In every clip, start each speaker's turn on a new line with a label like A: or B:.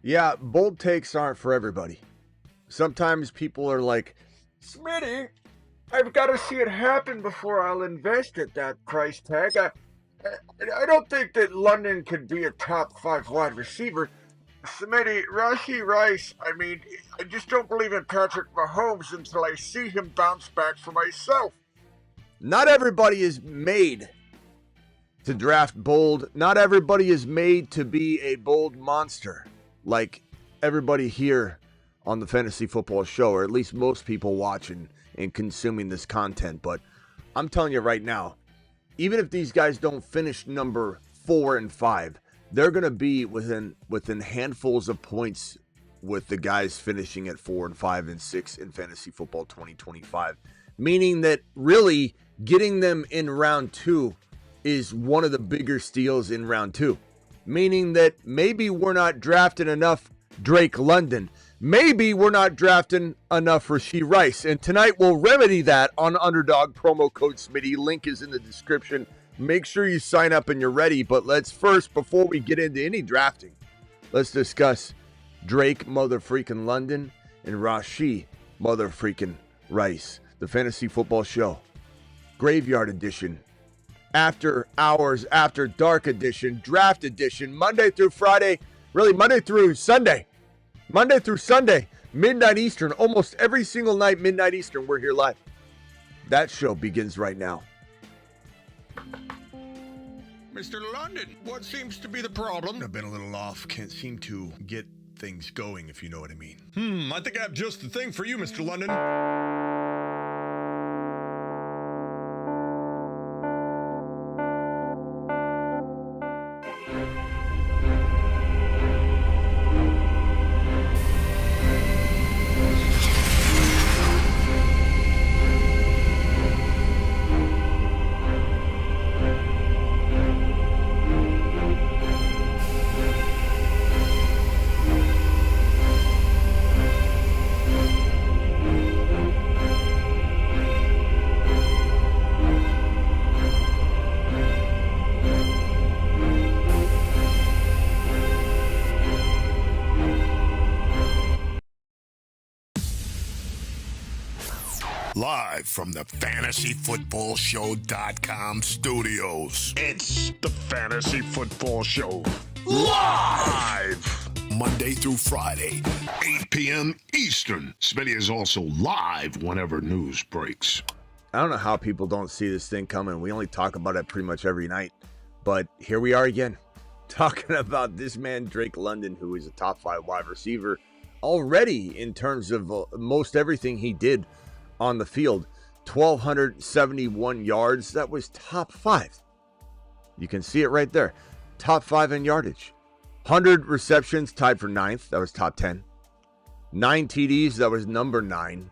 A: Yeah, bold takes aren't for everybody. Sometimes people are like, Smitty, I've got to see it happen before I'll invest at that price tag. I don't think that London could be a top five wide receiver. Smitty, Rashee Rice, I just don't believe in Patrick Mahomes until I see him bounce back for myself. Not everybody is made to draft bold. Not everybody is made to be a bold monster like everybody here on the Fantasy Football Show, or at least most people watching and consuming this content. But I'm telling you right now, even if these guys don't finish number 4 and 5, they're going to be within handfuls of points with the guys finishing at 4 and 5 and 6 in Fantasy Football 2025. Meaning that really getting them in round 2 is one of the bigger steals in round 2. Meaning that maybe we're not drafting enough Drake London. Maybe we're not drafting enough Rashid Rice. And tonight we'll remedy that on Underdog, promo code Smitty. Link is in the description. Make sure you sign up and you're ready. But let's first, before we get into any drafting, let's discuss Drake motherfreaking London and Rashee motherfreaking Rice. The Fantasy Football Show, Graveyard Edition, After Hours, After Dark Edition, Draft Edition, Monday through Friday, really Monday through Sunday, midnight Eastern, almost every single night, midnight Eastern, we're here live. That show begins right now.
B: Mr. London, what seems to be the problem? I've been a little off, can't seem to get things going, if you know what I mean. I think I have just the thing for you, Mr. London. Live from the FantasyFootballShow.com studios. It's the Fantasy Football Show. Live! Monday through Friday, 8 p.m. Eastern. Smitty is also live whenever news breaks.
A: I don't know how people don't see this thing coming. We only talk about it pretty much every night. But here we are again, talking about this man, Drake London, who is a top 5 wide receiver already in terms of most everything he did on the field. 1,271 yards. That was top 5. You can see it right there. Top 5 in yardage. 100 receptions, tied for 9th. That was top 10. 9 TDs. That was number 9.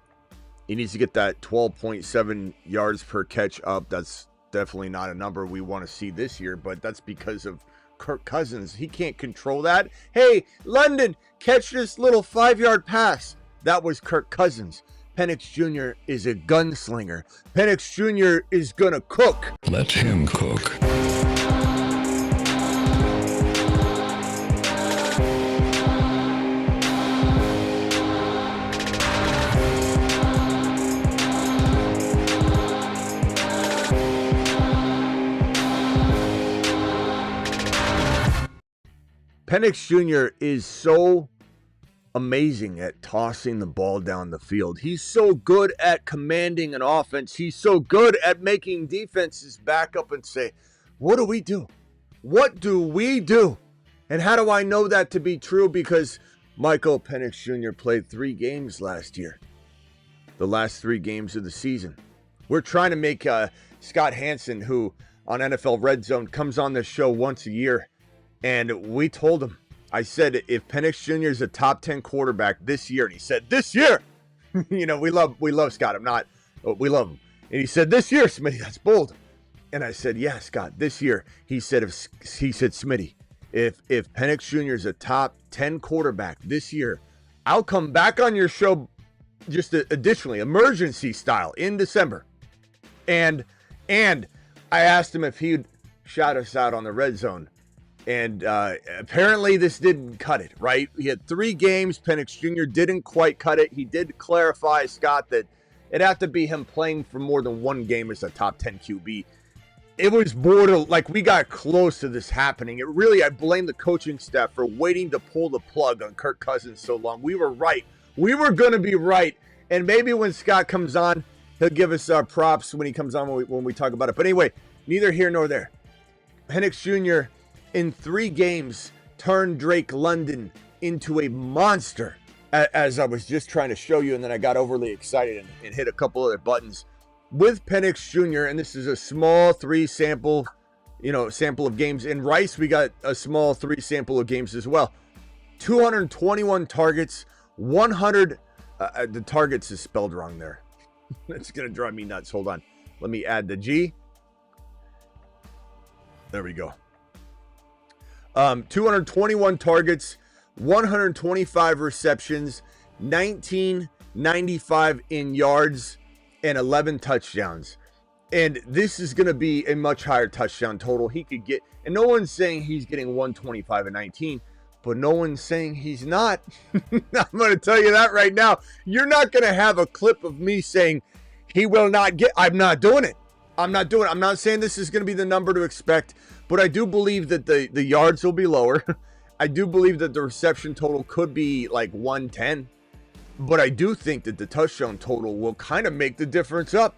A: He needs to get that 12.7 yards per catch up. That's definitely not a number we want to see this year, but that's because of Kirk Cousins. He can't control that. Hey, London, catch this little 5-yard pass. That was Kirk Cousins. Penix Jr. is a gunslinger. Penix Jr. is gonna cook.
C: Let him cook.
A: Penix Jr. is so amazing at tossing the ball down the field. He's so good at commanding an offense. He's so good at making defenses back up and say, what do we do? What do we do? And how do I know that to be true? Because Michael Penix Jr. played 3 games last year. The last 3 games of the season. We're trying to make Scott Hansen, who on NFL Red Zone comes on this show once a year, and we told him, I said, if Penix Jr. is a top 10 quarterback this year, and he said, this year, we love Scott. We love him. And he said, this year, Smitty, that's bold. And I said, yeah, Scott, this year. He said, Smitty, if Penix Jr. is a top 10 quarterback this year, I'll come back on your show just additionally, emergency style, in December. And I asked him if he'd shout us out on the Red Zone And apparently this didn't cut it, right? He had 3 games. Penix Jr. didn't quite cut it. He did clarify, Scott, that it'd have to be him playing for more than 1 game as a top 10 QB. It was border, like we got close to this happening. It really, I blame the coaching staff for waiting to pull the plug on Kirk Cousins so long. We were right. We were going to be right. And maybe when Scott comes on, he'll give us our props when he comes on when we talk about it. But anyway, neither here nor there. Penix Jr. in 3 games turned Drake London into a monster, as I was just trying to show you, and then I got overly excited and hit a couple other buttons. With Penix Jr., and this is a small 3 sample of games. In Rice, we got a small 3 sample of games as well. 221 targets, 100. The targets is spelled wrong there. That's going to drive me nuts. Hold on. Let me add the G. There we go. 221 targets, 125 receptions, 1995 in yards, and 11 touchdowns. And this is going to be a much higher touchdown total. He could get, and no one's saying he's getting 125 and 19, but no one's saying he's not. I'm going to tell you that right now. You're not going to have a clip of me saying he will not get. I'm not doing it. I'm not saying this is going to be the number to expect, but I do believe that the yards will be lower. I do believe that the reception total could be like 110. But I do think that the touchdown total will kind of make the difference up.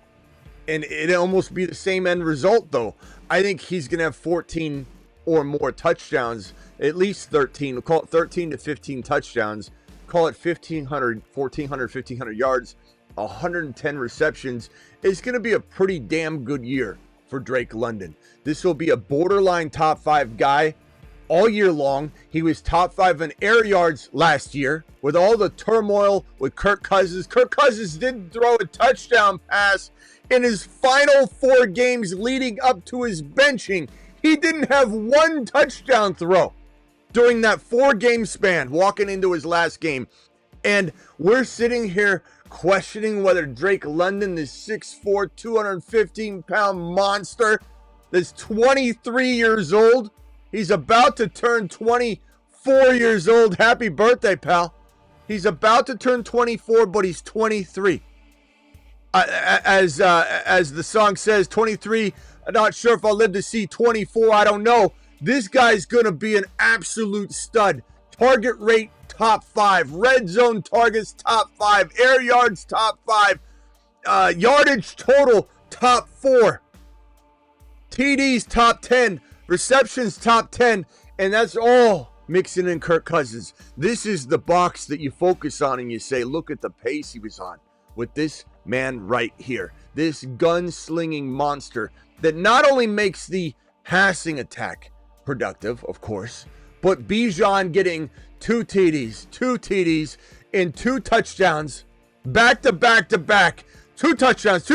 A: And it'll almost be the same end result, though. I think he's going to have 14 or more touchdowns, at least 13. We'll call it 13 to 15 touchdowns. Call it 1,500 yards, 110 receptions. It's going to be a pretty damn good year for Drake London. This will be a borderline top 5 guy all year long. He was top 5 in air yards last year with all the turmoil with Kirk Cousins. Kirk Cousins didn't throw a touchdown pass in his final 4 games leading up to his benching. He didn't have 1 touchdown throw during that 4-game span walking into his last game. And we're sitting here questioning whether Drake London, this 6'4", 215-pound monster that's 23 years old, he's about to turn 24 years old. Happy birthday, pal. He's about to turn 24, but he's 23. As the song says, 23, I'm not sure if I'll live to see 24. I don't know. This guy's going to be an absolute stud. Target rate, top 5. Red zone targets, top 5. Air yards, top 5. Yardage total, top 4. TDs, top 10. Receptions, top 10. And that's all mixing in Kirk Cousins. This is the box that you focus on and you say, look at the pace he was on with this man right here. This gunslinging monster that not only makes the passing attack productive, of course, but Bijan getting 2 TDs, and 2 touchdowns, back to back to back. 2 touchdowns,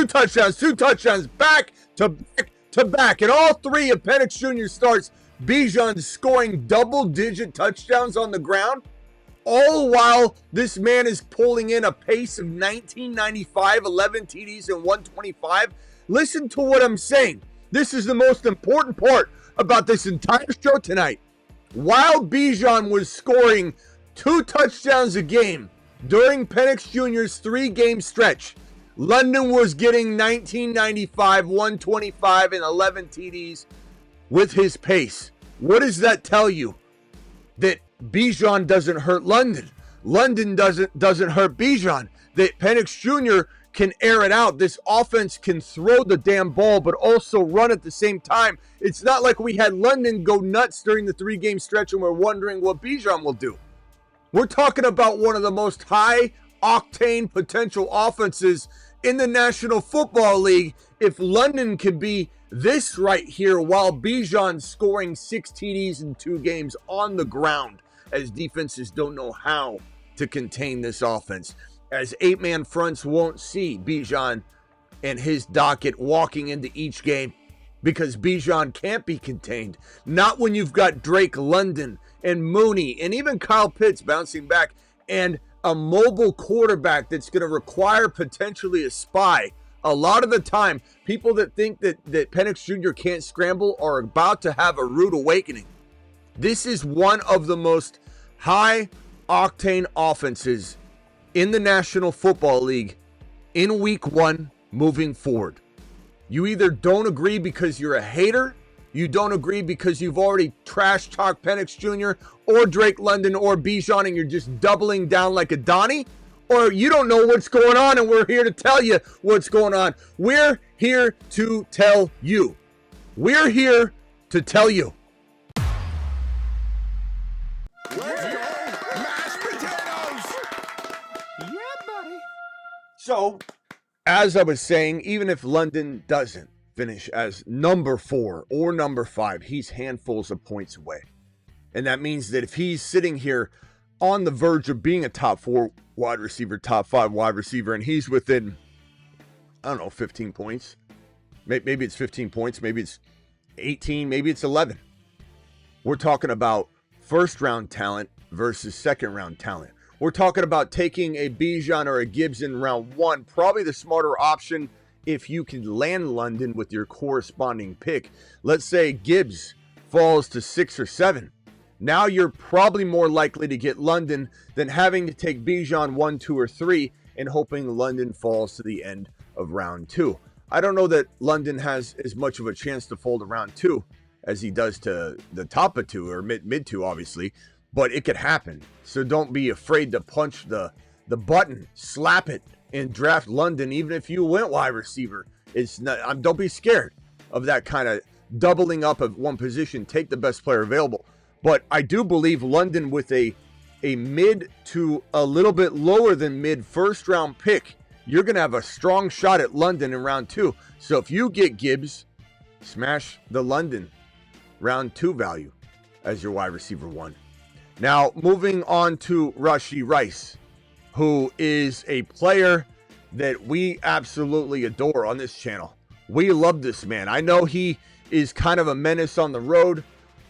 A: back to back. And all 3 of Penix Jr. starts, Bijan scoring double-digit touchdowns on the ground, all while this man is pulling in a pace of 1995, 11 TDs and 125. Listen to what I'm saying. This is the most important part about this entire show tonight. While Bijan was scoring 2 touchdowns a game during Penix Jr.'s 3-game stretch, London was getting 1995, 125, and 11 TDs with his pace. What does that tell you? That Bijan doesn't hurt London. London doesn't hurt Bijan. That Penix Jr. can air it out. This offense can throw the damn ball, but also run at the same time. It's not like we had London go nuts during the 3-game stretch and we're wondering what Bijan will do. We're talking about one of the most high-octane potential offenses in the National Football League. If London can be this right here while Bijan scoring 6 TDs in 2 games on the ground, as defenses don't know how to contain this offense, as 8-man fronts won't see Bijan and his docket walking into each game because Bijan can't be contained. Not when you've got Drake London and Mooney and even Kyle Pitts bouncing back and a mobile quarterback that's going to require potentially a spy. A lot of the time, people that think that Penix Jr. can't scramble are about to have a rude awakening. This is one of the most high-octane offenses in the National Football League in Week 1 moving forward. You either don't agree because you're a hater, you don't agree because you've already trash-talked Penix Jr. or Drake London or Bijan and you're just doubling down like a Donnie, or you don't know what's going on and we're here to tell you what's going on. We're here to tell you. We're here to tell you.
B: Let's go! Mashed potatoes!
C: Yeah, buddy.
A: So, as I was saying, even if London doesn't finish as number 4 or number 5, he's handfuls of points away. And that means that if he's sitting here on the verge of being a top 4 wide receiver, top 5 wide receiver, and he's within, 15 points. Maybe it's 15 points. Maybe it's 18. Maybe it's 11. We're talking about first-round talent versus second-round talent. We're talking about taking a Bijan or a Gibbs in round 1. Probably the smarter option if you can land London with your corresponding pick. Let's say Gibbs falls to 6 or 7. Now you're probably more likely to get London than having to take Bijan 1, 2, or 3 and hoping London falls to the end of round 2. I don't know that London has as much of a chance to fall to round 2 as he does to the top of 2 or mid 2, obviously, but it could happen. So don't be afraid to punch the button, slap it, and draft London, even if you went wide receiver. It's not. Don't be scared of that kind of doubling up of one position. Take the best player available. But I do believe London with a mid to a little bit lower than mid first round pick, you're going to have a strong shot at London in round 2. So if you get Gibbs, smash the London round 2 value as your wide receiver 1. Now, moving on to Rashee Rice, who is a player that we absolutely adore on this channel. We love this man. I know he is kind of a menace on the road,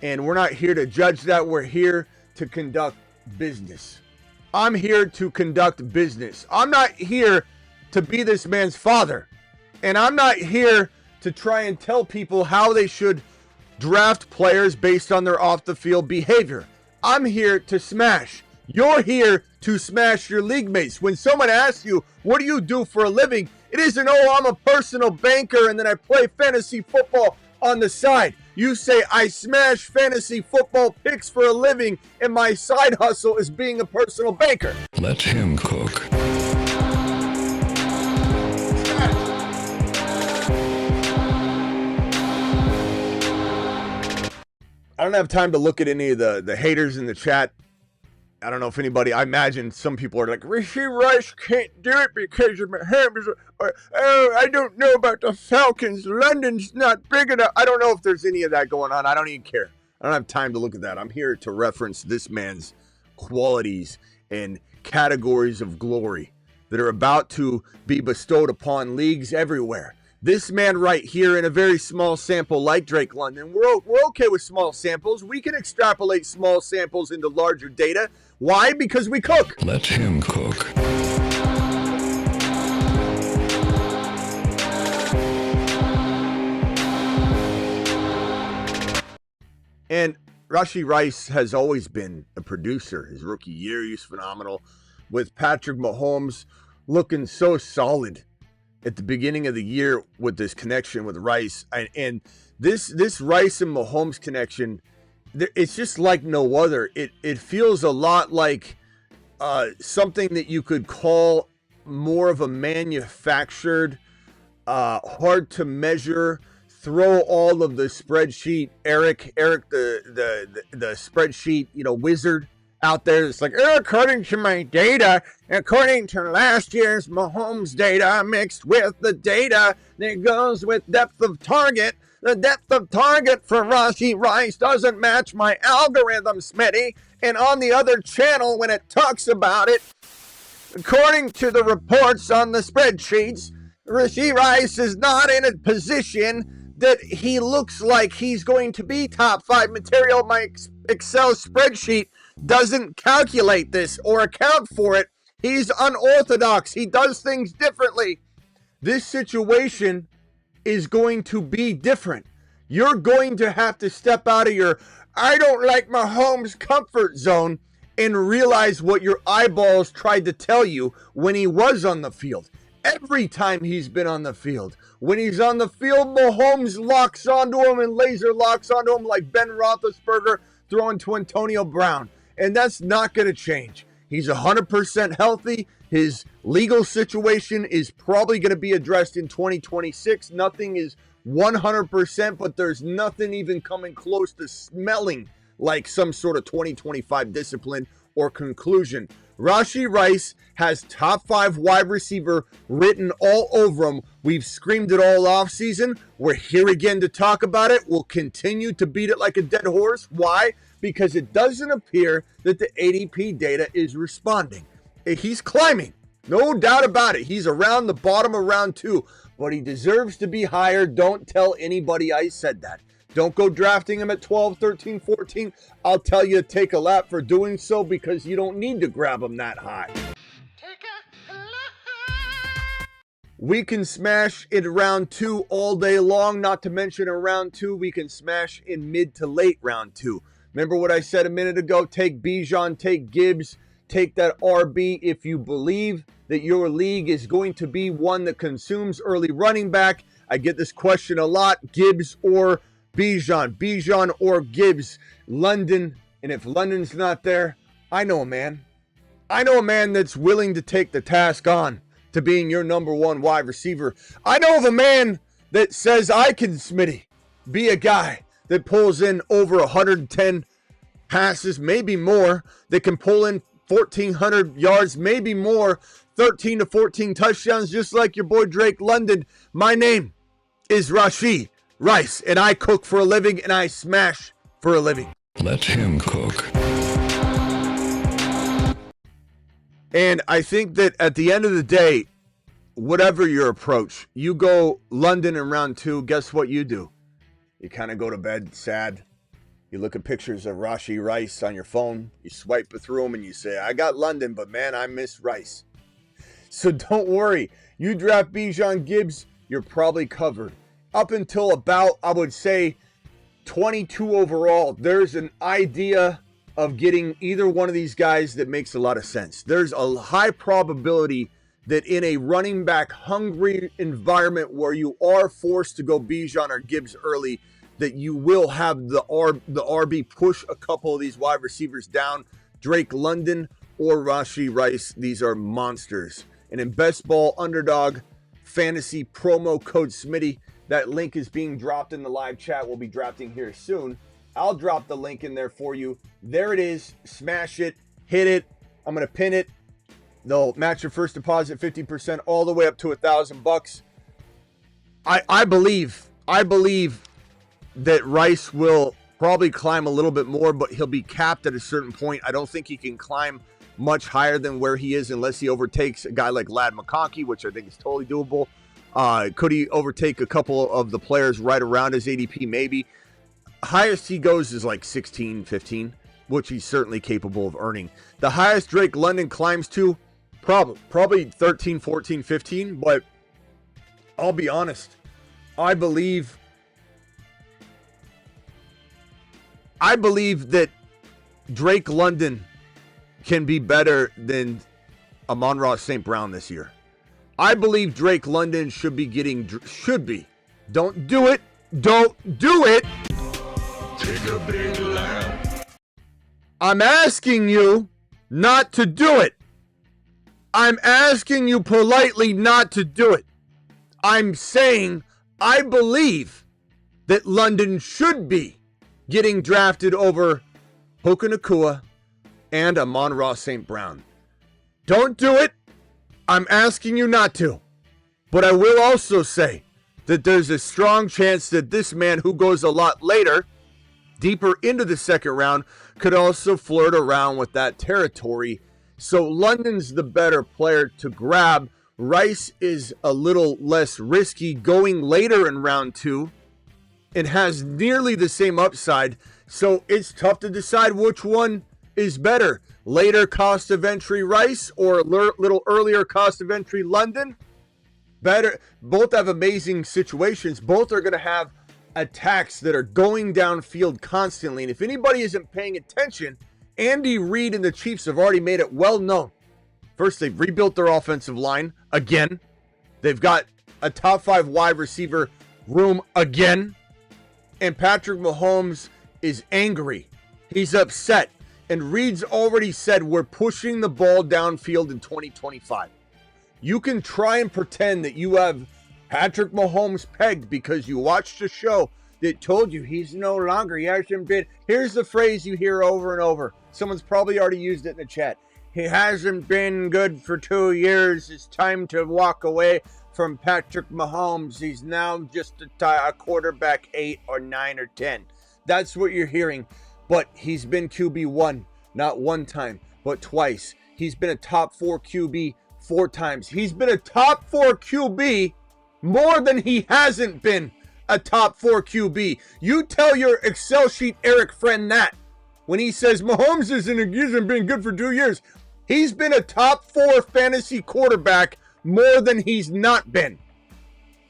A: and we're not here to judge that. We're here to conduct business. I'm here to conduct business. I'm not here to be this man's father. And I'm not here to try and tell people how they should draft players based on their off-the-field behavior. I'm here to smash. You're here to smash your league mates. When someone asks you, what do you do for a living? It isn't, oh, I'm a personal banker and then I play fantasy football on the side. You say, I smash fantasy football picks for a living and my side hustle is being a personal banker.
D: Let him cook.
A: I don't have time to look at any of the haters in the chat. I don't know if anybody, I imagine some people are like, Rashid Rice can't do it because of Mahomes. Or, oh, I don't know about the Falcons. London's not big enough. I don't know if there's any of that going on. I don't even care. I don't have time to look at that. I'm here to reference this man's qualities and categories of glory that are about to be bestowed upon leagues everywhere. This man right here in a very small sample like Drake London, we're okay with small samples. We can extrapolate small samples into larger data. Why? Because we cook.
D: Let him cook.
A: And Rashee Rice has always been a producer. His rookie year, he was phenomenal. With Patrick Mahomes looking so solid at the beginning of the year with this connection with Rice. And this Rice and Mahomes connection, it's just like no other. It feels a lot like something that you could call more of a manufactured, hard to measure, throw all of the spreadsheet, Eric, the spreadsheet, wizard out there. It's like, according to my data, according to last year's Mahomes data mixed with the data that goes with depth of target, the depth of target for Rashee Rice doesn't match my algorithm, Smitty. And on the other channel, when it talks about it, according to the reports on the spreadsheets, Rashee Rice is not in a position that he looks like he's going to be top 5 material. My Excel spreadsheet doesn't calculate this or account for it. He's unorthodox. He does things differently. This situation is going to be different. You're going to have to step out of your I don't like Mahomes comfort zone and realize what your eyeballs tried to tell you when he was on the field. Every time he's been on the field. When he's on the field, Mahomes locks onto him and laser locks onto him like Ben Roethlisberger throwing to Antonio Brown. And that's not going to change. He's 100% healthy. His legal situation is probably going to be addressed in 2026. Nothing is 100%, but there's nothing even coming close to smelling like some sort of 2025 discipline or conclusion. Rashee Rice has top 5 wide receiver written all over him. We've screamed it all offseason. We're here again to talk about it. We'll continue to beat it like a dead horse. Why? Because it doesn't appear that the ADP data is responding. He's climbing. No doubt about it. He's around the bottom of round 2, but he deserves to be higher. Don't tell anybody I said that. Don't go drafting him at 12, 13, 14. I'll tell you to take a lap for doing so because you don't need to grab him that high. We can smash in round 2 all day long, not to mention in round 2, we can smash in mid to late round 2. Remember what I said a minute ago? Take Bijan, take Gibbs, take that RB if you believe that your league is going to be one that consumes early running back. I get this question a lot, Gibbs or Bijan or Gibbs, London. And if London's not there, I know a man. I know a man that's willing to take the task on to being your number 1 wide receiver. I know of a man that says I can, Smitty, be a guy that pulls in over 110 passes, maybe more, that can pull in 1,400 yards, maybe more, 13 to 14 touchdowns, just like your boy Drake London. My name is Rashid Rice, and I cook for a living, and I smash for a living.
D: Let him cook.
A: And I think that at the end of the day, whatever your approach, you go London in round 2, guess what you do? You kind of go to bed sad. You look at pictures of Rashee Rice on your phone. You swipe through them and you say, I got London, but man, I miss Rice. So don't worry. You draft Bijan Gibbs, you're probably covered. Up until about, I would say, 22 overall, there's an idea of getting either one of these guys that makes a lot of sense. There's a high probability that in a running back hungry environment where you are forced to go Bijan or Gibbs early, that you will have the RB push a couple of these wide receivers down. Drake London or Rashee Rice, these are monsters. And in Best Ball Underdog Fantasy promo code Smitty, that link is being dropped in the live chat. We'll be drafting here soon. I'll drop the link in there for you. There it is. Smash it. Hit it. I'm going to pin it. They'll match your first deposit 50% all the way up to $1,000. I believe that Rice will probably climb a little bit more, but he'll be capped at a certain point. I don't think he can climb much higher than where he is unless he overtakes a guy like Ladd McConkey, which I think is totally doable. Could he overtake a couple of the players right around his ADP? Maybe. Highest he goes is like 16, 15, which he's certainly capable of earning. The highest Drake London climbs to, probably 13, 14, 15, but I'll be honest. I believe that Drake London can be better than Amon-Ra St. Brown this year. I believe Drake London should be. Don't do it. Don't do it.
B: Take a big lap.
A: I'm asking you not to do it. I'm asking you politely not to do it. I'm saying I believe that London should be getting drafted over Puka Nacua and Amon-Ra St. Brown. Don't do it. I'm asking you not to. But I will also say that there's a strong chance that this man who goes a lot later, deeper into the second round, could also flirt around with that territory. So London's the better player to grab. Rice is a little less risky going later in round 2 and has nearly the same upside. So it's tough to decide which one is better. Later cost of entry Rice or a little earlier cost of entry London? Better. Both have amazing situations. Both are going to have attacks that are going downfield constantly. And if anybody isn't paying attention, Andy Reid and the Chiefs have already made it well known. First, they've rebuilt their offensive line again. They've got a top 5 wide receiver room again. And Patrick Mahomes is angry. He's upset. And Reid's already said we're pushing the ball downfield in 2025. You can try and pretend that you have Patrick Mahomes pegged because you watched a show that told you he's no longer, he hasn't been. Here's the phrase you hear over and over. Someone's probably already used it in the chat. He hasn't been good for 2 years. It's time to walk away from Patrick Mahomes. He's now just a quarterback 8 or 9 or 10. That's what you're hearing. But he's been QB1, not one time, but twice. He's been a top 4 QB 4 times. He's been a top 4 QB more than he hasn't been a top 4 QB. You tell your Excel sheet Eric friend that when he says Mahomes hasn't been good for 2 years. He's been a top 4 fantasy quarterback more than he's not been.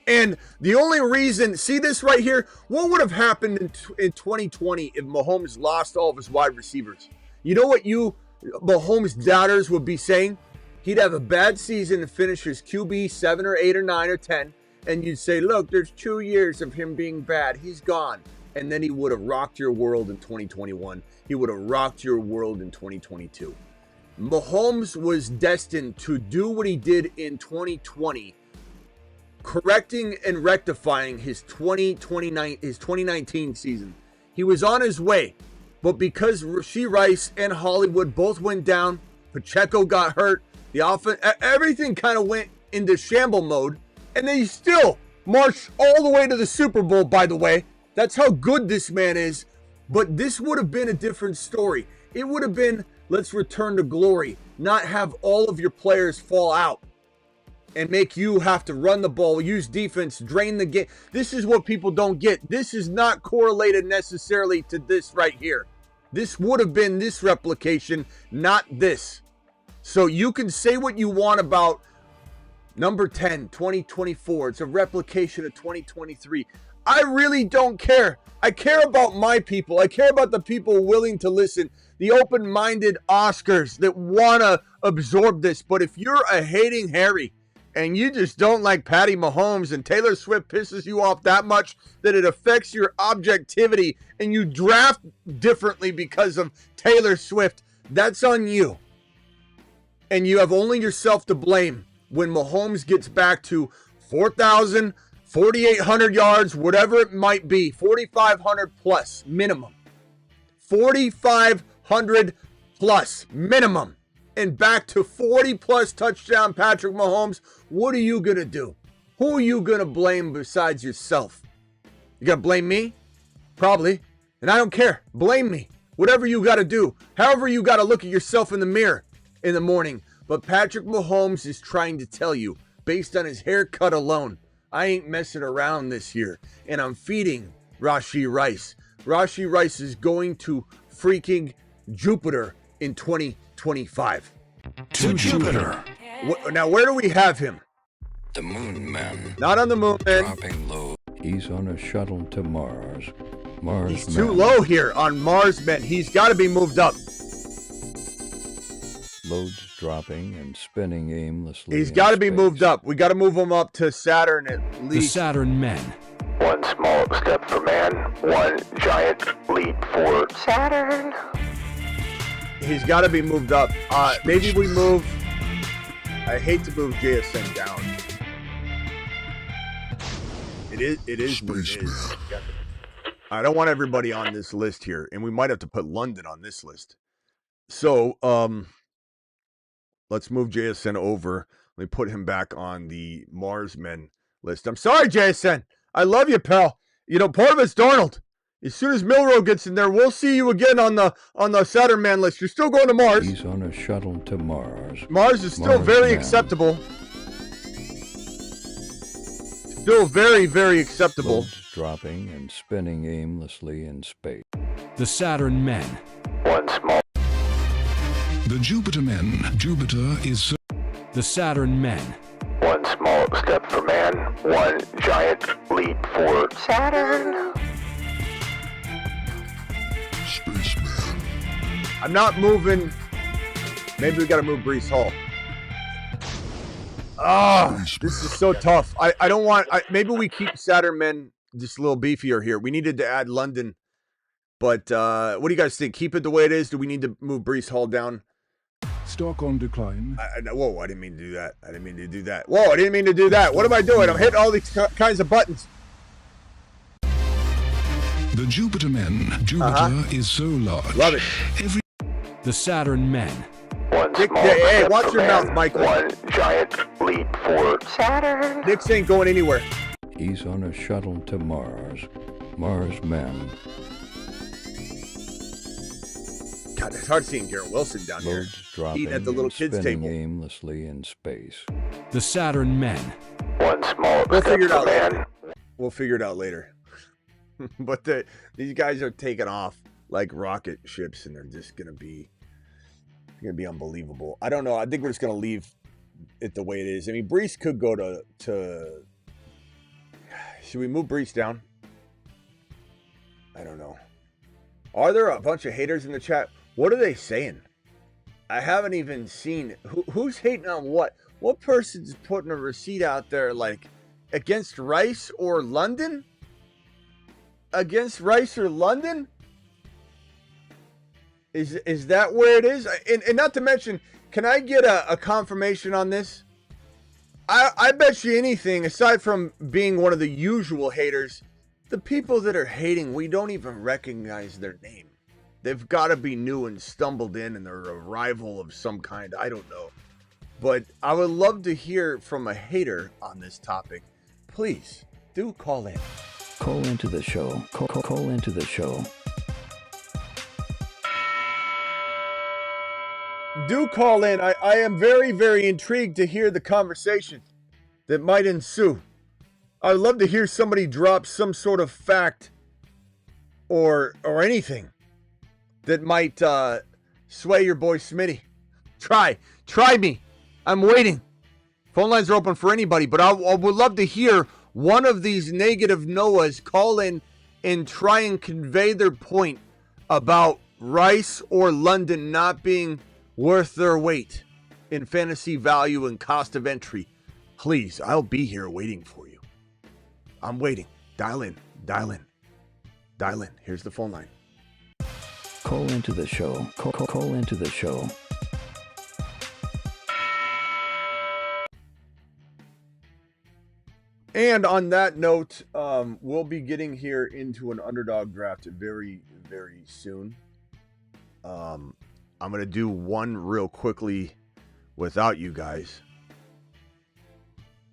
A: And the only reason, see this right here, what would have happened in 2020 if Mahomes lost all of his wide receivers? You know what you Mahomes doubters would be saying? He'd have a bad season and finish his QB 7 or 8 or 9 or 10. And you'd say, look, there's 2 years of him being bad. He's gone. And then he would have rocked your world in 2021. He would have rocked your world in 2022. Mahomes was destined to do what he did in 2020, correcting and rectifying his 2019 season. He was on his way. But because Rashee Rice and Hollywood both went down, Pacheco got hurt, the offense, everything kind of went into shamble mode. And they still marched all the way to the Super Bowl, by the way. That's how good this man is. But this would have been a different story. It would have been, let's return to glory, not have all of your players fall out and make you have to run the ball, use defense, drain the game. This is what people don't get. This is not correlated necessarily to this right here. This would have been this replication, not this. So you can say what you want about number 10, 2024. It's a replication of 2023. I really don't care. I care about my people. I care about the people willing to listen, the open-minded Oscars that want to absorb this. But if you're a hating Harry and you just don't like Patty Mahomes and Taylor Swift pisses you off that much that it affects your objectivity and you draft differently because of Taylor Swift, that's on you. And you have only yourself to blame when Mahomes gets back to 4,000, 4,800 yards, whatever it might be, 4,500 plus minimum. 4,500 plus minimum. And back to 40 plus touchdown Patrick Mahomes. What are you going to do? Who are you going to blame besides yourself? You going to blame me? Probably. And I don't care. Blame me. Whatever you got to do. However you got to look at yourself in the mirror in the morning. But Patrick Mahomes is trying to tell you, based on his haircut alone, I ain't messing around this year. And I'm feeding Rashee Rice. Rashee Rice is going to freaking Jupiter in 2025.
D: To Jupiter.
A: Now, where do we have him?
D: The Moon Man.
A: Not on the moon, man.
D: Dropping low. He's on a shuttle to Mars.
A: He's too low here on Mars, man. He's got to be moved up.
D: Loads dropping and spinning aimlessly.
A: He's got to be moved up. We got to move him up to Saturn at least.
E: The Saturn Men.
F: One small step for man, one giant leap for Saturn.
A: He's got to be moved up. Maybe we move. I hate to move JSN down. It is what it is. I don't want everybody on this list here, and we might have to put London on this list. So, let's move JSN over. Let me put him back on the Mars Men list. I'm sorry, JSN. I love you, pal. You know, part of it's Darnold. As soon as Milrow gets in there, we'll see you again on the Saturn Man list. You're still going to Mars.
D: He's on a shuttle to Mars.
A: Mars is still very
D: Man.
A: acceptable. Still very, very acceptable.
D: Loads dropping and spinning aimlessly in space.
E: The Saturn Men.
F: One small.
G: The Jupiter Men. Jupiter is...
E: The Saturn Men.
F: One small step for man, one giant leap for Saturn.
A: I'm not moving. Maybe we got to move Brees Hall. Oh, this is so tough. I don't want. Maybe we keep Saturn Men just a little beefier here. We needed to add London, but what do you guys think? Keep it the way it is. Do we need to move Brees Hall down?
G: Stock on decline.
A: Whoa, I didn't mean to do that. I didn't mean to do that. Whoa, I didn't mean to do that. What am I doing? I'm hitting all these kinds of buttons.
G: The Jupiter Men. Jupiter is so large.
A: Love it.
E: The Saturn Men.
F: One
A: Nick,
F: small
A: hey,
F: step
A: watch
F: for
A: your
F: man,
A: mouth, Michael.
F: One giant leap for Saturn.
A: Nix ain't going anywhere.
D: He's on a shuttle to Mars. Mars men.
A: God, it's hard seeing Garrett Wilson down here.
D: Loads dropping
A: Eating at the little
D: and
A: kids'
D: spinning
A: table.
D: aimlessly in space.
E: The Saturn Men.
F: One small
A: We'll
F: step
A: figure it
F: for
A: out
F: man.
A: later. We'll figure it out later. But these guys are taking off like rocket ships, and they're just gonna be unbelievable. I don't know. I think we're just gonna leave it the way it is. I mean, Brees could go to. Should we move Brees down? I don't know. Are there a bunch of haters in the chat? What are they saying? I haven't even seen who's hating on what. What person's putting a receipt out there like against Rice or London? Against Rice or London? Is that where it is? And not to mention, can I get a confirmation on this? I bet you anything, aside from being one of the usual haters, the people that are hating, we don't even recognize their name. They've got to be new and stumbled in, and they're a rival of some kind. I don't know. But I would love to hear from a hater on this topic. Please, do call in.
D: Call into the show. Call into the show.
A: Do call in. I am very, very intrigued to hear the conversation that might ensue. I'd love to hear somebody drop some sort of fact or anything that might sway your boy Smitty. Try me. I'm waiting. Phone lines are open for anybody, but I would love to hear one of these negative Noahs call in and try and convey their point about Rice or London not being worth their weight in fantasy value and cost of entry. Please, I'll be here waiting for you. I'm waiting. Dial in. Here's the phone line.
D: Call into the show. Call into the show.
A: And on that note, we'll be getting here into an underdog draft very, very soon. I'm going to do one real quickly without you guys.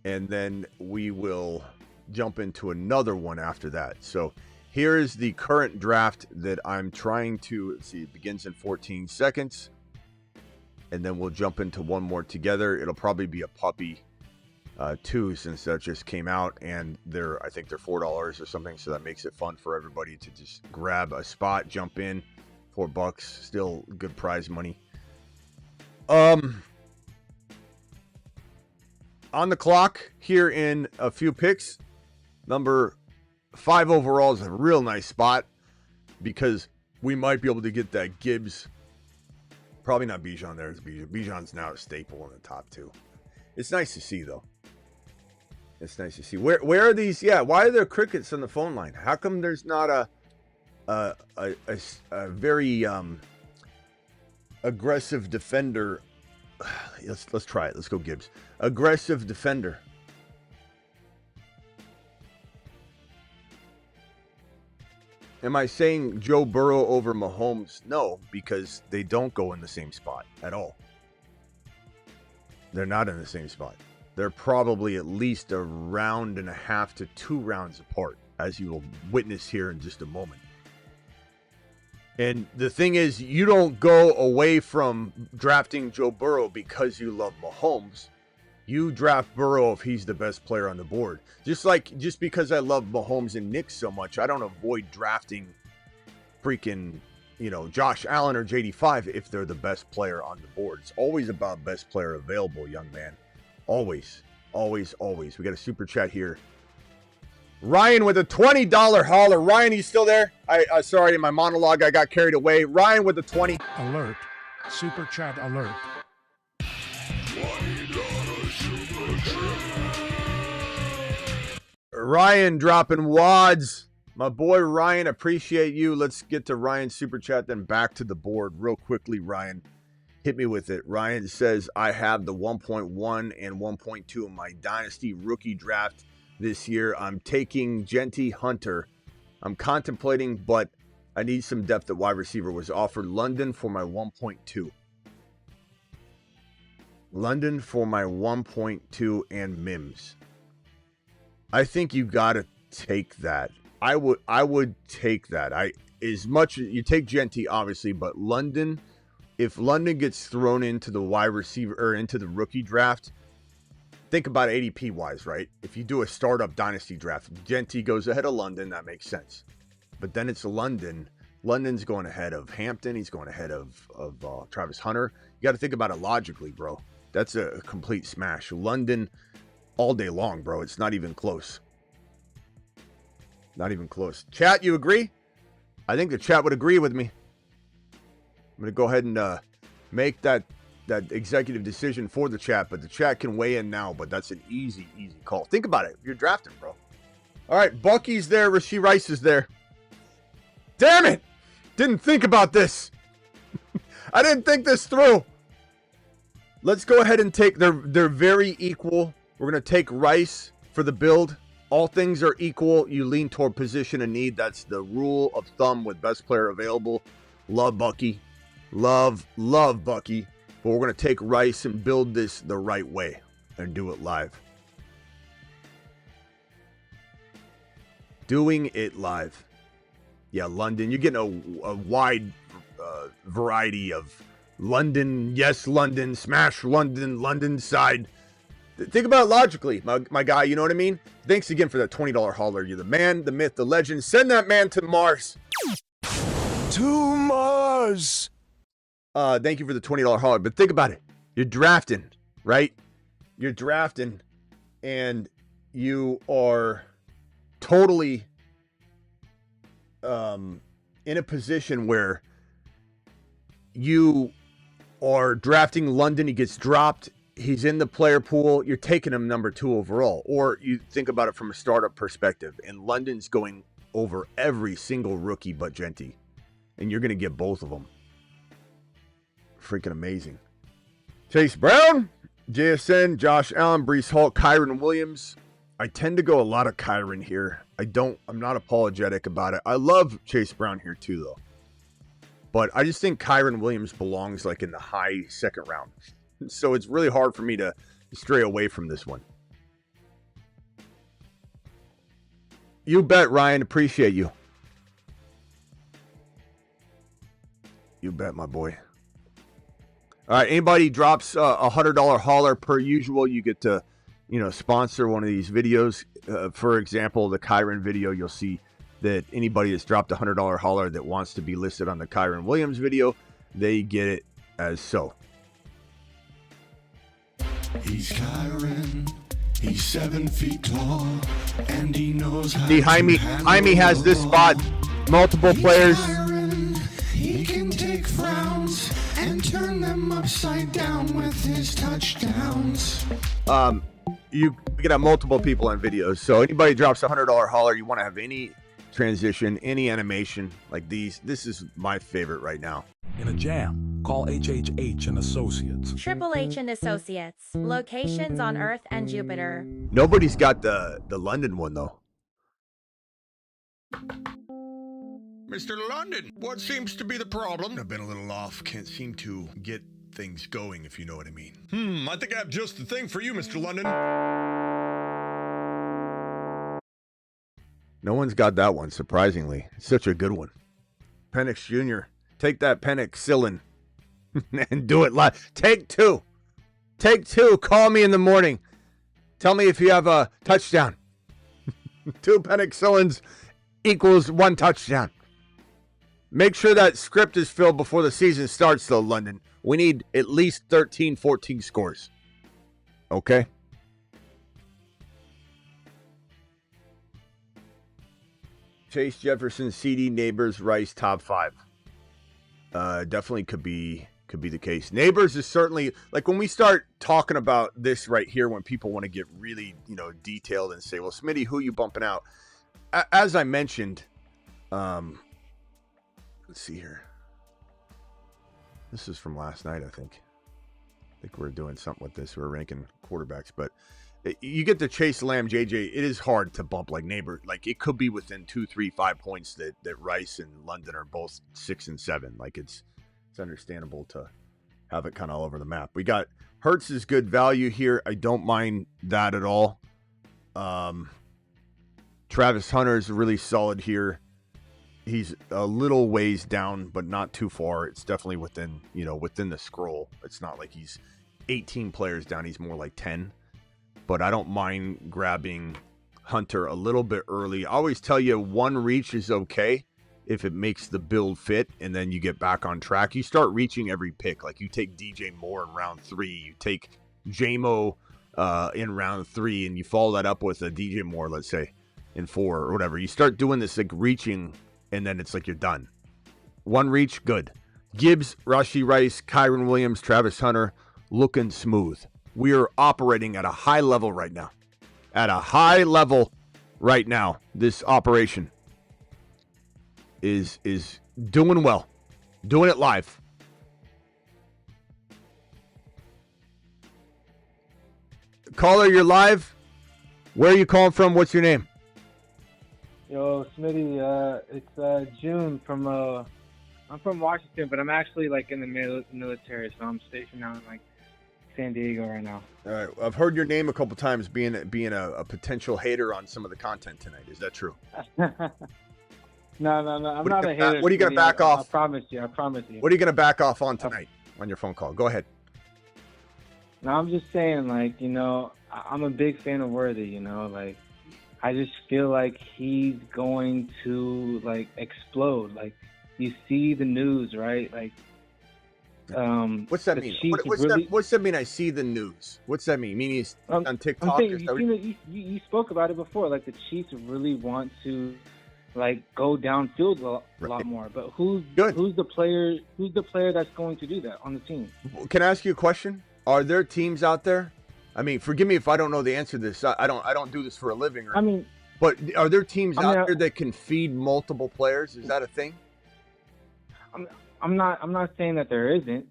A: And then we will jump into another one after that. So here is the current draft that I'm trying to, let's see, it begins in 14 seconds. And then we'll jump into one more together. It'll probably be a puppy too, since that just came out, and I think they're $4 or something, so that makes it fun for everybody to just grab a spot, jump in. $4, still good prize money. On the clock here in a few picks. Number 5 overall is a real nice spot because we might be able to get that Gibbs. Probably not Bijan there. Bijan's now a staple in the top 2. It's nice to see, though. It's nice to see. Where are these? Yeah, why are there crickets on the phone line? How come there's not a very aggressive defender? Let's try it. Let's go Gibbs. Aggressive defender. Am I saying Joe Burrow over Mahomes? No, because they don't go in the same spot at all. They're not in the same spot. They're probably at least a round and a half to 2 rounds apart, as you will witness here in just a moment. And the thing is, you don't go away from drafting Joe Burrow because you love Mahomes. You draft Burrow if he's the best player on the board. Just because I love Mahomes and Nick so much, I don't avoid drafting freaking, Josh Allen or JD5 if they're the best player on the board. It's always about best player available, young man. Always. We got a super chat here. Ryan with a $20 hauler. Ryan, you still there? Sorry, in my monologue, I got carried away. Ryan with the 20.
C: Alert. Super chat alert.
A: Ryan dropping wads. My boy Ryan, appreciate you. Let's get to Ryan's super chat, then back to the board real quickly. Ryan, hit me with it. Ryan says, I have the 1.1 and 1.2 in my Dynasty rookie draft this year. I'm taking Genty Hunter. I'm contemplating, but I need some depth at wide receiver. Was offered London for my 1.2. London for my 1.2 and Mims. I think you got to take that. I would take that. As much you take Genty obviously, but London, if London gets thrown into the wide receiver or into the rookie draft, think about ADP wise, right? If you do a startup dynasty draft, Genty goes ahead of London, that makes sense. But then it's London. London's going ahead of Hampton. He's going ahead of Travis Hunter. You got to think about it logically, bro. That's a complete smash. London all day long, bro. It's not even close. Not even close. Chat, you agree? I think the chat would agree with me. I'm going to go ahead and make that executive decision for the chat, but the chat can weigh in now, but that's an easy call. Think about it. You're drafting, bro. All right, Bucky's there. Rashee Rice is there. Damn it! Didn't think about this. I didn't think this through. Let's go ahead and take, they're very equal. We're going to take Rice for the build. All things are equal. You lean toward position of need. That's the rule of thumb with best player available. Love Bucky. Love Bucky. But we're going to take Rice and build this the right way and do it live. Doing it live. Yeah, London. You're getting a wide variety of London. Yes, London. Smash London. London side. Think about it logically, my guy. You know what I mean? Thanks again for that $20 hauler. You're the man, the myth, the legend. Send that man to Mars.
C: To Mars.
A: Thank you for the $20 hauler. But think about it. You're drafting, right? You're drafting, and you are totally in a position where you are drafting London. He gets dropped. He's in the player pool. You're taking him number 2 overall. Or you think about it from a startup perspective, and London's going over every single rookie but Genty. And you're going to get both of them. Freaking amazing. Chase Brown, JSN, Josh Allen, Breece Hall, Kyron Williams. I tend to go a lot of Kyron here. I'm not apologetic about it. I love Chase Brown here too, though. But I just think Kyron Williams belongs like in the high second round. So it's really hard for me to stray away from this one. You bet, Ryan. Appreciate you. You bet, my boy. All right, anybody drops a $100 hauler per usual, you get to, sponsor one of these videos. For example, the Kyron video, you'll see that anybody that's dropped a $100 hauler that wants to be listed on the Kyron Williams video, they get it as so.
G: He's Kyron. He's 7 feet tall, and he knows how.
A: See, Jaime has this spot. Multiple players.
G: Kyron. He can take frowns and turn them upside down with his touchdowns.
A: You can have multiple people on videos. So anybody drops a $100 hauler, you want to have any transition, any animation like these. This is my favorite right now.
H: In a jam, call HHH and Associates.
I: Triple H and Associates. Locations on Earth and Jupiter.
A: Nobody's got the London one, though.
B: Mr. London, what seems to be the problem? I've been a little off. Can't seem to get things going, if you know what I mean. I think I have just the thing for you, Mr. London.
A: No one's got that one, surprisingly. It's such a good one. Penix Jr. Take that penicillin and do it live. Take 2. Take 2. Call me in the morning. Tell me if you have a touchdown. 2 penicillins equals 1 touchdown. Make sure that script is filled before the season starts, though, London. We need at least 13, 14 scores. Okay? Chase, Jefferson, CD, Neighbors, Rice, top 5. Definitely could be the case. Neighbors is certainly, like, when we start talking about this right here, when people want to get really, detailed and say, well, Smitty, who you bumping out? As I mentioned, let's see here. This is from last night, I think. I think we're doing something with this. We're ranking quarterbacks, but you get to Chase, Lamb, JJ. It is hard to bump like Neighbor. Like, it could be within 2, 3, 5 points that Rice and London are both 6 and 7. Like, it's understandable to have it kind of all over the map. We got Hurts is good value here. I don't mind that at all. Travis Hunter is really solid here. He's a little ways down, but not too far. It's definitely within the scroll. It's not like he's 18 players down. He's more like 10. But I don't mind grabbing Hunter a little bit early. I always tell you 1 reach is okay if it makes the build fit, and then you get back on track. You start reaching every pick. Like, you take DJ Moore in round 3. You take JMO in round 3, and you follow that up with a DJ Moore, let's say, in 4 or whatever. You start doing this, like, reaching, and then it's like you're done. 1 reach, good. Gibbs, Rashee Rice, Kyron Williams, Travis Hunter, looking smooth. We are operating at a high level right now. At a high level right now. This operation is doing well. Doing it live. Caller, you're live. Where are you calling from? What's your name?
J: Yo, Smitty, it's June from I'm from Washington, but I'm actually like in the military, so I'm stationed out in like San Diego right now.
A: All right, I've heard your name a couple times being a potential hater on some of the content tonight. Is that true?
J: No, I'm not a hater.
A: What are you going to back off?
J: I promise you.
A: What are you going to back off on tonight on your phone call? Go ahead.
J: No, I'm just saying, like, I'm a big fan of Worthy, like, I just feel like he's going to, like, explode. Like, you see the news, right? Like,
A: what's that mean? What's that mean? I see the news. What's that mean? Meaning he's on TikTok?
J: You spoke about it before. Like, the Chiefs really want to, like, go downfield a lot more. But who's the player that's going to do that on the team?
A: Can I ask you a question? Are there teams out there? I mean, forgive me if I don't know the answer to this. I don't do this for a living. But are there teams out there that can feed multiple players? Is that a thing?
J: I'm not saying that there isn't.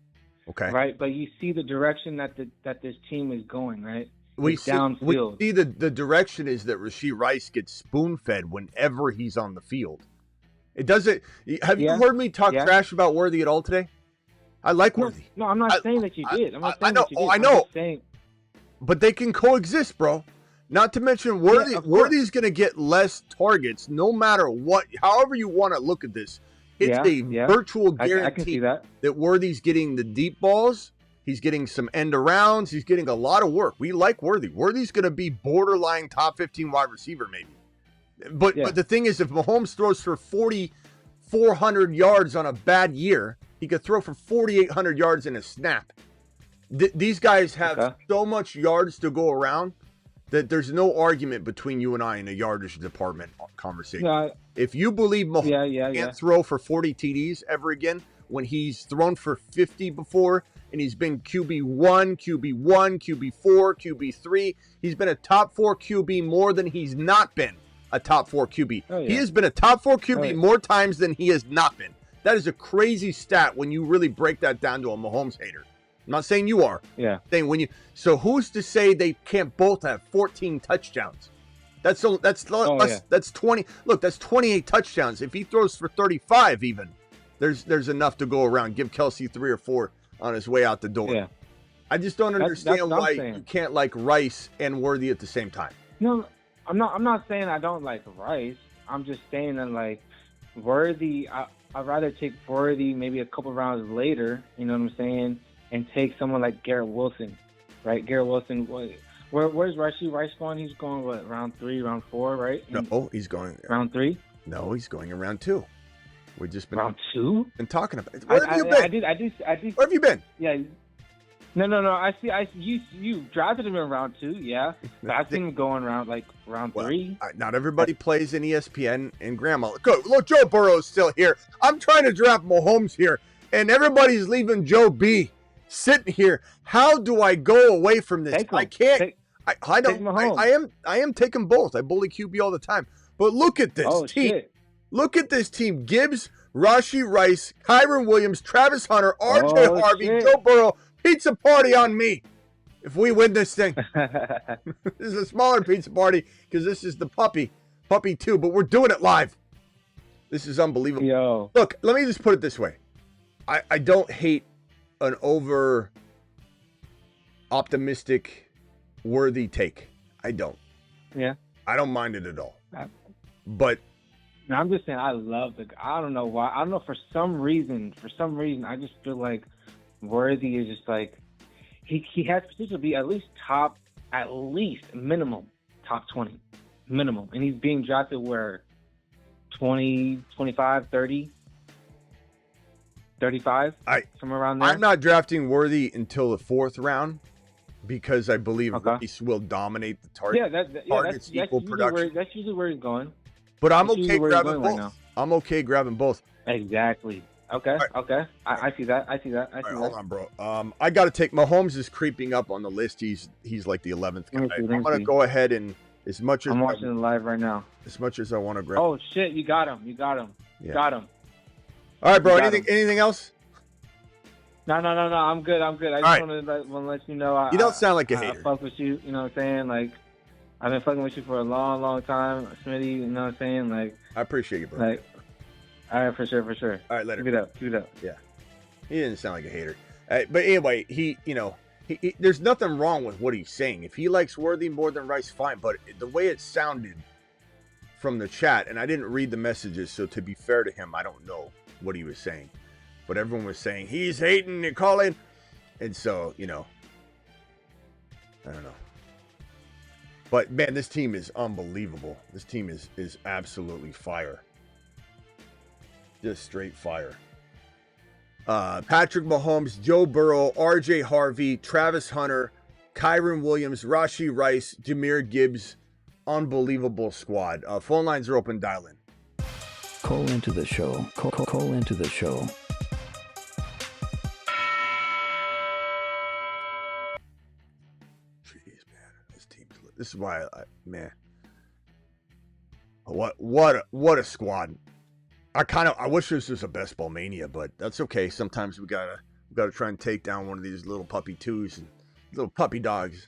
A: Okay.
J: Right, but you see the direction that this team is going, right?
A: We see the direction is that Rashid Rice gets spoon-fed whenever he's on the field. It doesn't. Have you heard me talk trash about Worthy at all today? I like Worthy.
J: No, I'm not saying that you did. I'm not saying that you did.
A: I know.
J: I'm saying,
A: but they can coexist, bro. Not to mention Worthy's going to get less targets no matter what. However you want to look at this, it's a virtual guarantee
J: I can see that
A: Worthy's getting the deep balls. He's getting some end arounds. He's getting a lot of work. We like Worthy. Worthy's going to be borderline top 15 wide receiver maybe. But the thing is, if Mahomes throws for 4,400 yards on a bad year, he could throw for 4,800 yards in a snap. These guys have so much yards to go around that there's no argument between you and I in a yardage department conversation.
J: No,
A: if you believe Mahomes can't throw for 40 TDs ever again when he's thrown for 50 before and he's been QB1, QB4, QB3, he's been a top 4 QB more than he's not been a top 4 QB. He has been a top 4 QB more times than he has not been. That is a crazy stat when you really break that down to a Mahomes hater. I'm not saying you are.
J: Yeah.
A: So who's to say they can't both have 14 touchdowns? That's 20. Look, that's 28 touchdowns. If he throws for 35 even, there's enough to go around. Give Kelsey 3 or 4 on his way out the door.
J: Yeah.
A: I just don't understand why you can't like Rice and Worthy at the same time.
J: No, I'm not saying I don't like Rice. I'm just saying that, like, Worthy, I'd rather take Worthy maybe a couple rounds later, you know what I'm saying, and take someone like Garrett Wilson, right? Garrett Wilson, where's Rashee Rice going? He's going, what, round 3, round 4, right?
A: No, he's going
J: round 3?
A: No, he's going in round 2. We've just been
J: round 2
A: and talking about it. Where have you been?
J: I did.
A: Where have you been?
J: Yeah, No. I see. You drafted him in round 2. Yeah, I've seen him going around like round 3.
A: Not everybody plays in ESPN and Grandma. Look, Joe Burrow's still here. I'm trying to draft Mahomes here, and everybody's leaving Joe B sitting here. How do I go away from this? I can't. I don't. I am taking both. I bully QB all the time. But look at this team.
J: Shit.
A: Look at this team. Gibbs, Rashee Rice, Kyron Williams, Travis Hunter, RJ Harvey, Joe Burrow. Pizza party on me if we win this thing. This is a smaller pizza party because this is the puppy 2, but we're doing it live. This is unbelievable.
J: Yo.
A: Look, let me just put it this way. I don't hate an over optimistic worthy take. I don't.
J: Yeah.
A: I don't mind it at all. But
J: no, I'm just saying I love I don't know why. I don't know, for some reason I just feel like Worthy is just like he has potential to be at least minimum top 20 minimum, and he's being drafted where 20, 25, 30, 35, somewhere around there.
A: I'm not drafting Worthy until the 4th round because I believe Rice will dominate the target.
J: Yeah, that's
A: equal production.
J: That's usually where he's going.
A: But I'm okay grabbing both. Right, I'm okay grabbing both.
J: Exactly. Okay.
A: Right.
J: Okay. I see that.
A: Hold on, bro. I got to take Mahomes is creeping up on the list. He's like the 11th guy. I'm gonna go ahead and as much as
J: I'm watching it live right now.
A: As much as I want to grab.
J: Oh shit! You got him.
A: Yeah.
J: Got him.
A: All right, bro. Anything else?
J: No. I'm good. I just want to let you know.
A: You don't sound like a hater.
J: I fuck with you. You know what I'm saying? Like, I've been fucking with you for a long, long time, Smitty. You know what I'm saying? Like,
A: I appreciate you, bro.
J: Like, all right, for sure. All
A: right, later.
J: Keep it up.
A: Yeah, he didn't sound like a hater. But anyway, he there's nothing wrong with what he's saying. If he likes Worthy more than Rice, fine. But the way it sounded from the chat, and I didn't read the messages, so to be fair to him, I don't know what he was saying. But everyone was saying he's hating and calling, and so I don't know. But man, this team is unbelievable. This team is absolutely fire. Just straight fire. Patrick Mahomes, Joe Burrow, RJ Harvey, Travis Hunter, Kyron Williams, Rashee Rice, Jahmyr Gibbs. Unbelievable squad. Phone lines are open. Dial in.
D: Call into the show. Call into the show.
A: Jeez, man. This team's. This is why man. What a squad. I wish this was a best ball mania, but that's okay. Sometimes we gotta try and take down one of these little puppy 2s and little puppy dogs.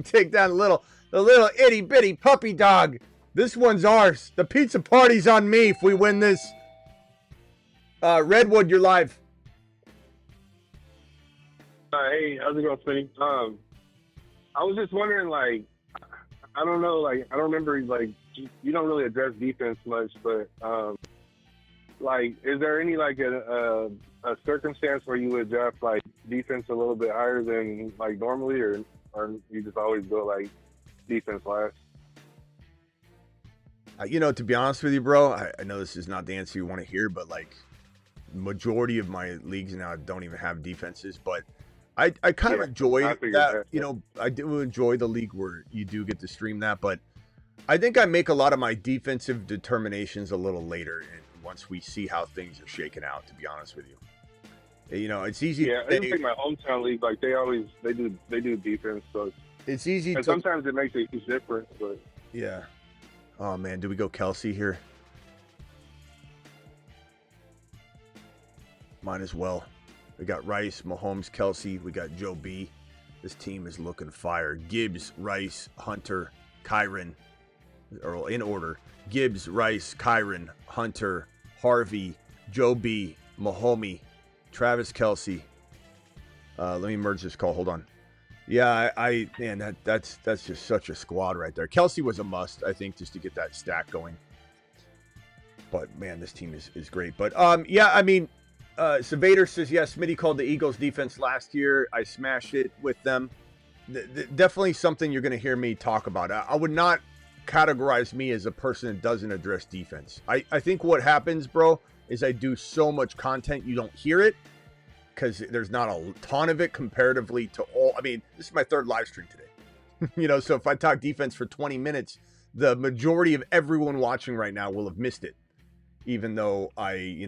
A: Take down the little itty bitty puppy dog. This one's ours. The pizza party's on me if we win this. Redwood, you're live.
K: Hey, how's it going, Smitty? I was just wondering, like, I don't know, like, I don't remember, like, you don't really address defense much, but like, is there any like a circumstance where you would draft like defense a little bit higher than like normally, or you just always go like defense last?
A: To be honest with you, bro, I know this is not the answer you want to hear, but like majority of my leagues now don't even have defenses, but I kind of enjoy that. I do enjoy the league where you do get to stream that, but I think I make a lot of my defensive determinations a little later, and once we see how things are shaking out, to be honest with you. It's easy.
K: Yeah, I think my hometown league, like they do defense, so
A: it's easy.
K: And sometimes it makes a huge difference, but
A: yeah. Oh man, do we go Kelsey here? Might as well. We got Rice, Mahomes, Kelsey. We got Joe B. This team is looking fire. Gibbs, Rice, Hunter, Kyron, or in order. Gibbs, Rice, Kyron, Hunter, Harvey, Joe B, Mahomes, Travis Kelsey. Let me merge this call. Hold on. Yeah, man, that's just such a squad right there. Kelsey was a must, I think, just to get that stack going. But man, this team is great. But yeah, I mean, Savader says yes. Smitty called the Eagles defense last year. I smashed it with them. Definitely something you're going to hear me talk about. I would not categorize me as a person that doesn't address defense. I think what happens, bro, is I do so much content you don't hear it, because there's not a ton of it comparatively to all. I mean, this is my third live stream today. So if I talk defense for 20 minutes, the majority of everyone watching right now will have missed it. Even though I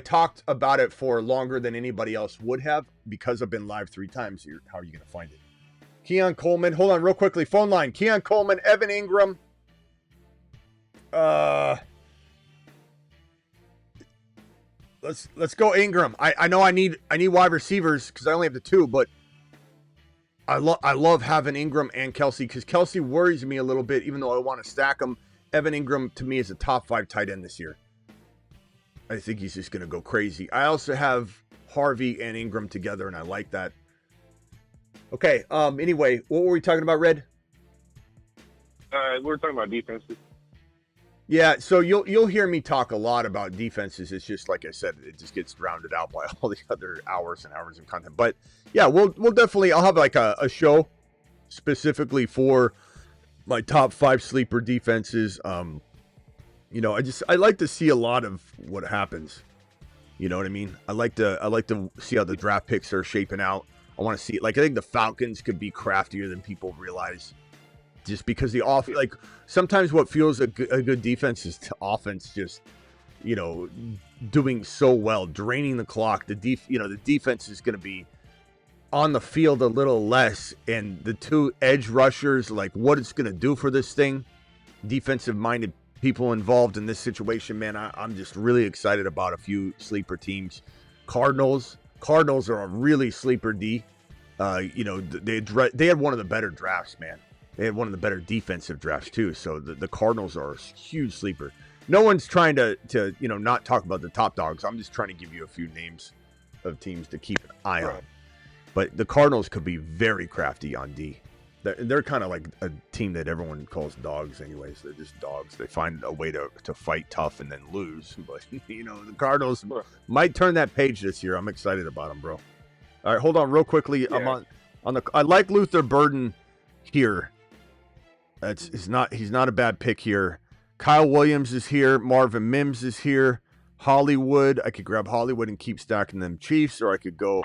A: talked about it for longer than anybody else would have, because I've been live 3 times. How are you going to find it? Keon Coleman, hold on real quickly. Phone line. Keon Coleman, Evan Ingram. Let's go Ingram. I know I need wide receivers because I only have the 2, but I love having Ingram and Kelsey, because Kelsey worries me a little bit, even though I want to stack him. Evan Ingram to me is a top 5 tight end this year. I think he's just going to go crazy. I also have Harvey and Ingram together, and I like that. Okay. Anyway, what were we talking about, Red?
K: We're talking about defenses.
A: Yeah, so you'll hear me talk a lot about defenses. It's just like I said, it just gets rounded out by all the other hours and hours of content. But yeah, we'll definitely, I'll have like a show specifically for my top 5 sleeper defenses. I like to see a lot of what happens. You know what I mean? I like to see how the draft picks are shaping out. I want to see it. Like, I think the Falcons could be craftier than people realize. Just because sometimes what feels a good defense is the offense just, doing so well, draining the clock. The defense is going to be on the field a little less, and the 2 edge rushers, like what it's going to do for this thing. Defensive-minded people involved in this situation, man. I'm just really excited about a few sleeper teams. Cardinals are a really sleeper D. They had one of the better drafts, man. They had one of the better defensive drafts, too. So the Cardinals are a huge sleeper. No one's trying to not talk about the top dogs. I'm just trying to give you a few names of teams to keep an eye on. But the Cardinals could be very crafty on D. They're kind of like a team that everyone calls dogs anyways. They're just dogs. They find a way to fight tough and then lose. But, the Cardinals might turn that page this year. I'm excited about them, bro. All right, hold on real quickly. Yeah. I like Luther Burden here. He's not a bad pick here. Kyle Williams is here. Marvin Mims is here. Hollywood. I could grab Hollywood and keep stacking them Chiefs, or I could go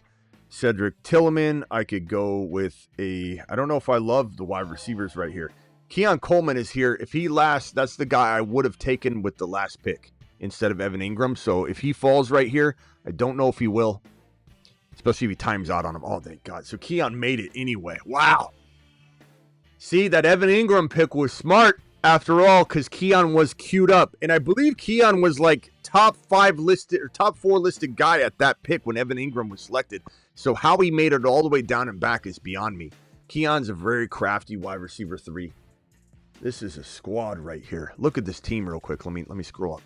A: Cedric Tillman. I could go with I don't know if I love the wide receivers right here. Keon Coleman is here. If he lasts, that's the guy I would have taken with the last pick instead of Evan Ingram. So if he falls right here, I don't know if he will, especially if he times out on him. Oh, thank God. So Keon made it anyway. Wow. See, that Evan Ingram pick was smart after all, because Keon was queued up. And I believe Keon was like top 4 listed guy at that pick when Evan Ingram was selected. So how he made it all the way down and back is beyond me. Keon's a very crafty wide receiver 3. This is a squad right here. Look at this team real quick. Let me scroll up.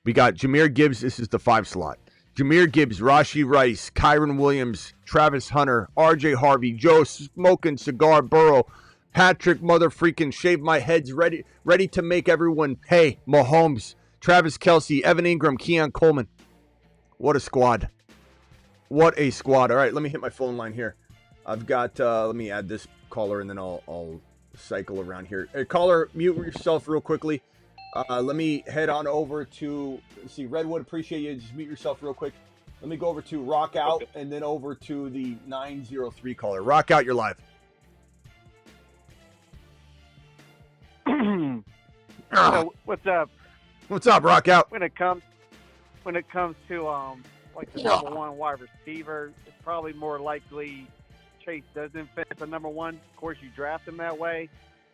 A: We got Jahmyr Gibbs. This is the 5 slot. Jahmyr Gibbs, Rashee Rice, Kyron Williams, Travis Hunter, RJ Harvey, Joe Smoking Cigar Burrow, Patrick mother freaking shave my heads, ready to make everyone pay. Mahomes, Travis Kelce, Evan Ingram, Keon Coleman. What a squad. What a squad. All right, let me hit my phone line here. I've got, let me add this caller and then I'll cycle around here. Hey, caller, mute yourself real quickly. Let me head on over to, let's see, Redwood, appreciate you. Just mute yourself real quick. Let me go over to Rock Out and then over to the 903 caller. Rock Out, you're live.
L: So, what's up?
A: What's up, Rock Out?
L: When it comes to like the number 1 wide receiver, it's probably more likely Chase doesn't fit the number 1. Of course, you draft him that way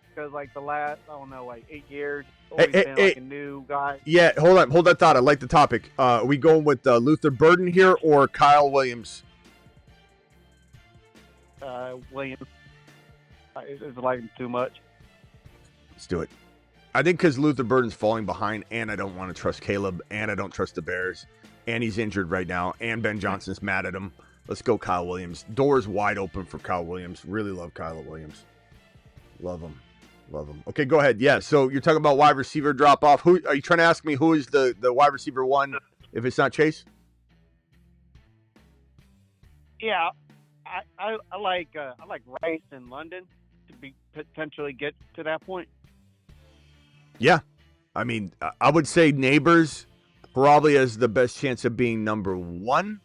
L: because like the last 8 years, always been like a new guy.
A: Yeah, hold that thought. I like the topic. Are we going with Luther Burden here or Kyle Williams?
L: Williams. Is like too much.
A: Let's do it. I think because Luther Burden's falling behind, and I don't want to trust Caleb, and I don't trust the Bears, and he's injured right now, and Ben Johnson's mad at him. Let's go Kyle Williams. Doors wide open for Kyle Williams. Really love Kyle Williams. Love him. Okay, go ahead. Yeah, so you're talking about wide receiver drop-off. Who are you trying to ask me who is the wide receiver 1 if it's not Chase?
L: Yeah, I like Rice in London to potentially get to that point.
A: Yeah. I mean, I would say Neighbors probably has the best chance of being number 1.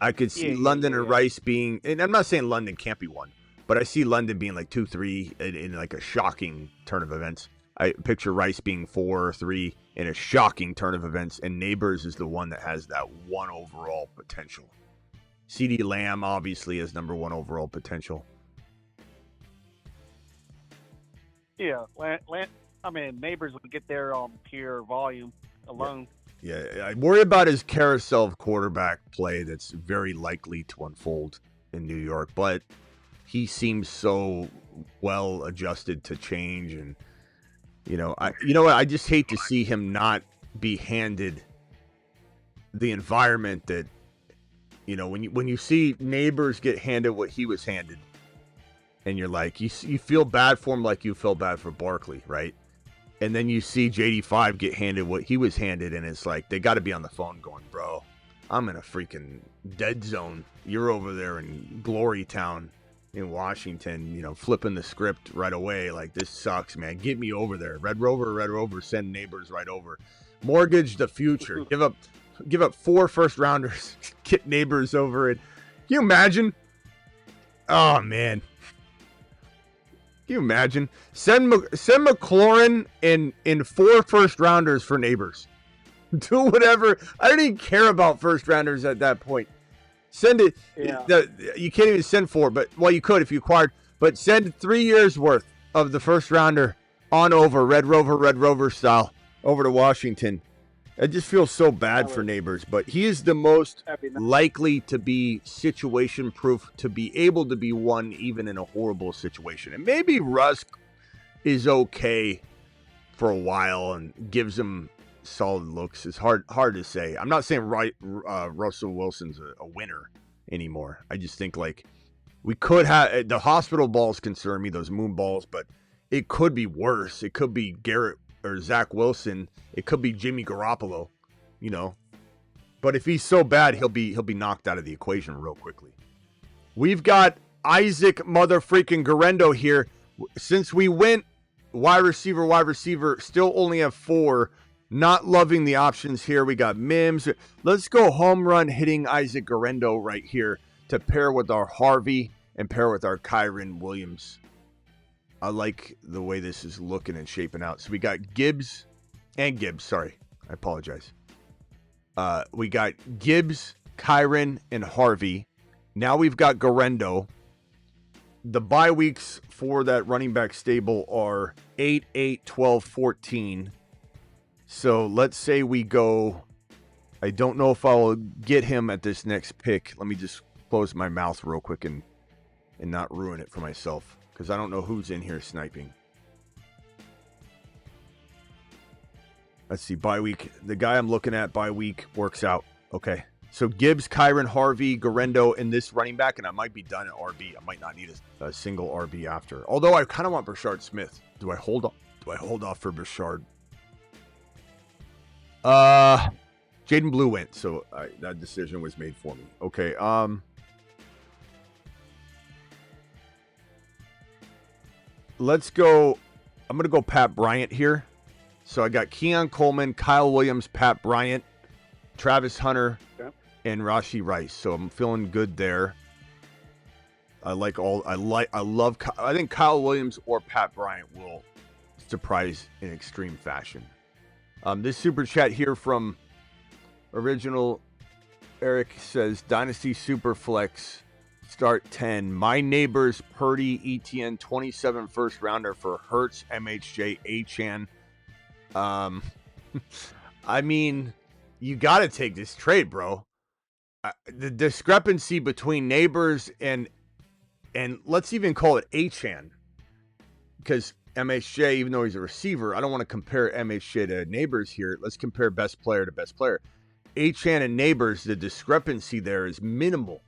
A: I could see London or Rice being, and I'm not saying London can't be 1, but I see London being like 2, 3 in like a shocking turn of events. I picture Rice being 4 or 3 in a shocking turn of events, and Neighbors is the one that has that 1 overall potential. CeeDee Lamb obviously has number 1 overall potential.
L: Yeah, I mean, Neighbors would get there on pure volume alone.
A: Yeah, I worry about his carousel of quarterback play that's very likely to unfold in New York, but he seems so well adjusted to change, and you know what? I just hate to see him not be handed the environment that, you know, when you see Neighbors get handed what he was handed, and you're like, you feel bad for him like you felt bad for Barkley, right? And then you see JD5 get handed what he was handed, and it's like they got to be on the phone going, bro, I'm in a freaking dead zone. You're over there in Glory Town in Washington, you know, flipping the script right away. Like, this sucks, man. Get me over there. Red Rover, send Neighbors right over. Mortgage the future. Give up 4 first-rounders. Get Neighbors over it. Can you imagine? Oh, man. Can you imagine? Send McLaurin in 4 first-rounders for Neighbors. Do whatever. I don't even care about first-rounders at that point. Send it. Yeah. You can't even send 4, but, well, you could if you acquired. But send 3 years' worth of the first-rounder on over, Red Rover style, over to Washington. I just feel so bad for Neighbors, but he is the most likely to be situation-proof, to be able to be one even in a horrible situation. And maybe Rusk is okay for a while and gives him solid looks. It's hard to say. I'm not saying Russell Wilson's a winner anymore. I just think, like, we could have the hospital balls concern me, those moon balls, but it could be worse. It could be Garrett or Zach Wilson. It could be Jimmy Garoppolo, you know. But if he's so bad, he'll be knocked out of the equation real quickly. We've got Isaac motherfreaking Garendo here. Since we went wide receiver, still only have 4. Not loving the options here. We got Mims. Let's go home run hitting Isaac Garendo right here to pair with our Harvey and pair with our Kyren Williams. I like the way this is looking and shaping out. So we got Gibbs. Sorry, I apologize. We got Gibbs, Kyren, and Harvey. Now we've got Garendo. The bye weeks for that running back stable are 8, 8, 12, 14. So let's say we go, I don't know if I'll get him at this next pick. Let me just close my mouth real quick and not ruin it for myself, because I don't know who's in here sniping. Let's see, bye week. The guy I'm looking at bye week works out. Okay. So Gibbs, Kyren, Harvey, Garendo, and this running back, and I might be done at RB. I might not need a single RB after. Although I kind of want Brashard Smith. Do I hold off for Brashard? Jaden Blue went, so that decision was made for me. Okay, let's go. I'm gonna go Pat Bryant here. So I got Keon Coleman, Kyle Williams, Pat Bryant, Travis Hunter, and Rashee Rice. So I'm feeling good there. I think Kyle Williams or Pat Bryant will surprise in extreme fashion. This super chat here from Original Eric says, Dynasty Superflex, start 10. My Neighbors, Purdy, ETN, 27 first rounder for Hurts, MHJ, Achane. I mean, you got to take this trade, bro. The discrepancy between Neighbors and let's even call it Achane, because MHJ, even though he's a receiver, I don't want to compare MHJ to Neighbors here. Let's compare best player to best player. Achane and Neighbors, the discrepancy there is minimal.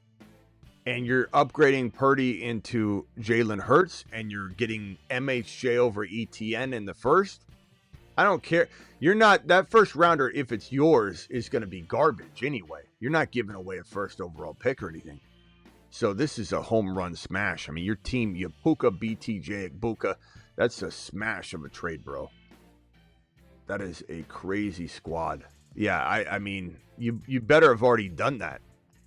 A: And you're upgrading Purdy into Jalen Hurts, and you're getting MHJ over ETN in the first. I don't care. You're not, that first rounder, if it's yours, is going to be garbage anyway. You're not giving away a first overall pick or anything. So this is a home run smash. I mean, your team, Yapuka, BTJ, Igbuka, that's a smash of a trade, bro. That is a crazy squad. Yeah, I mean, you better have already done that,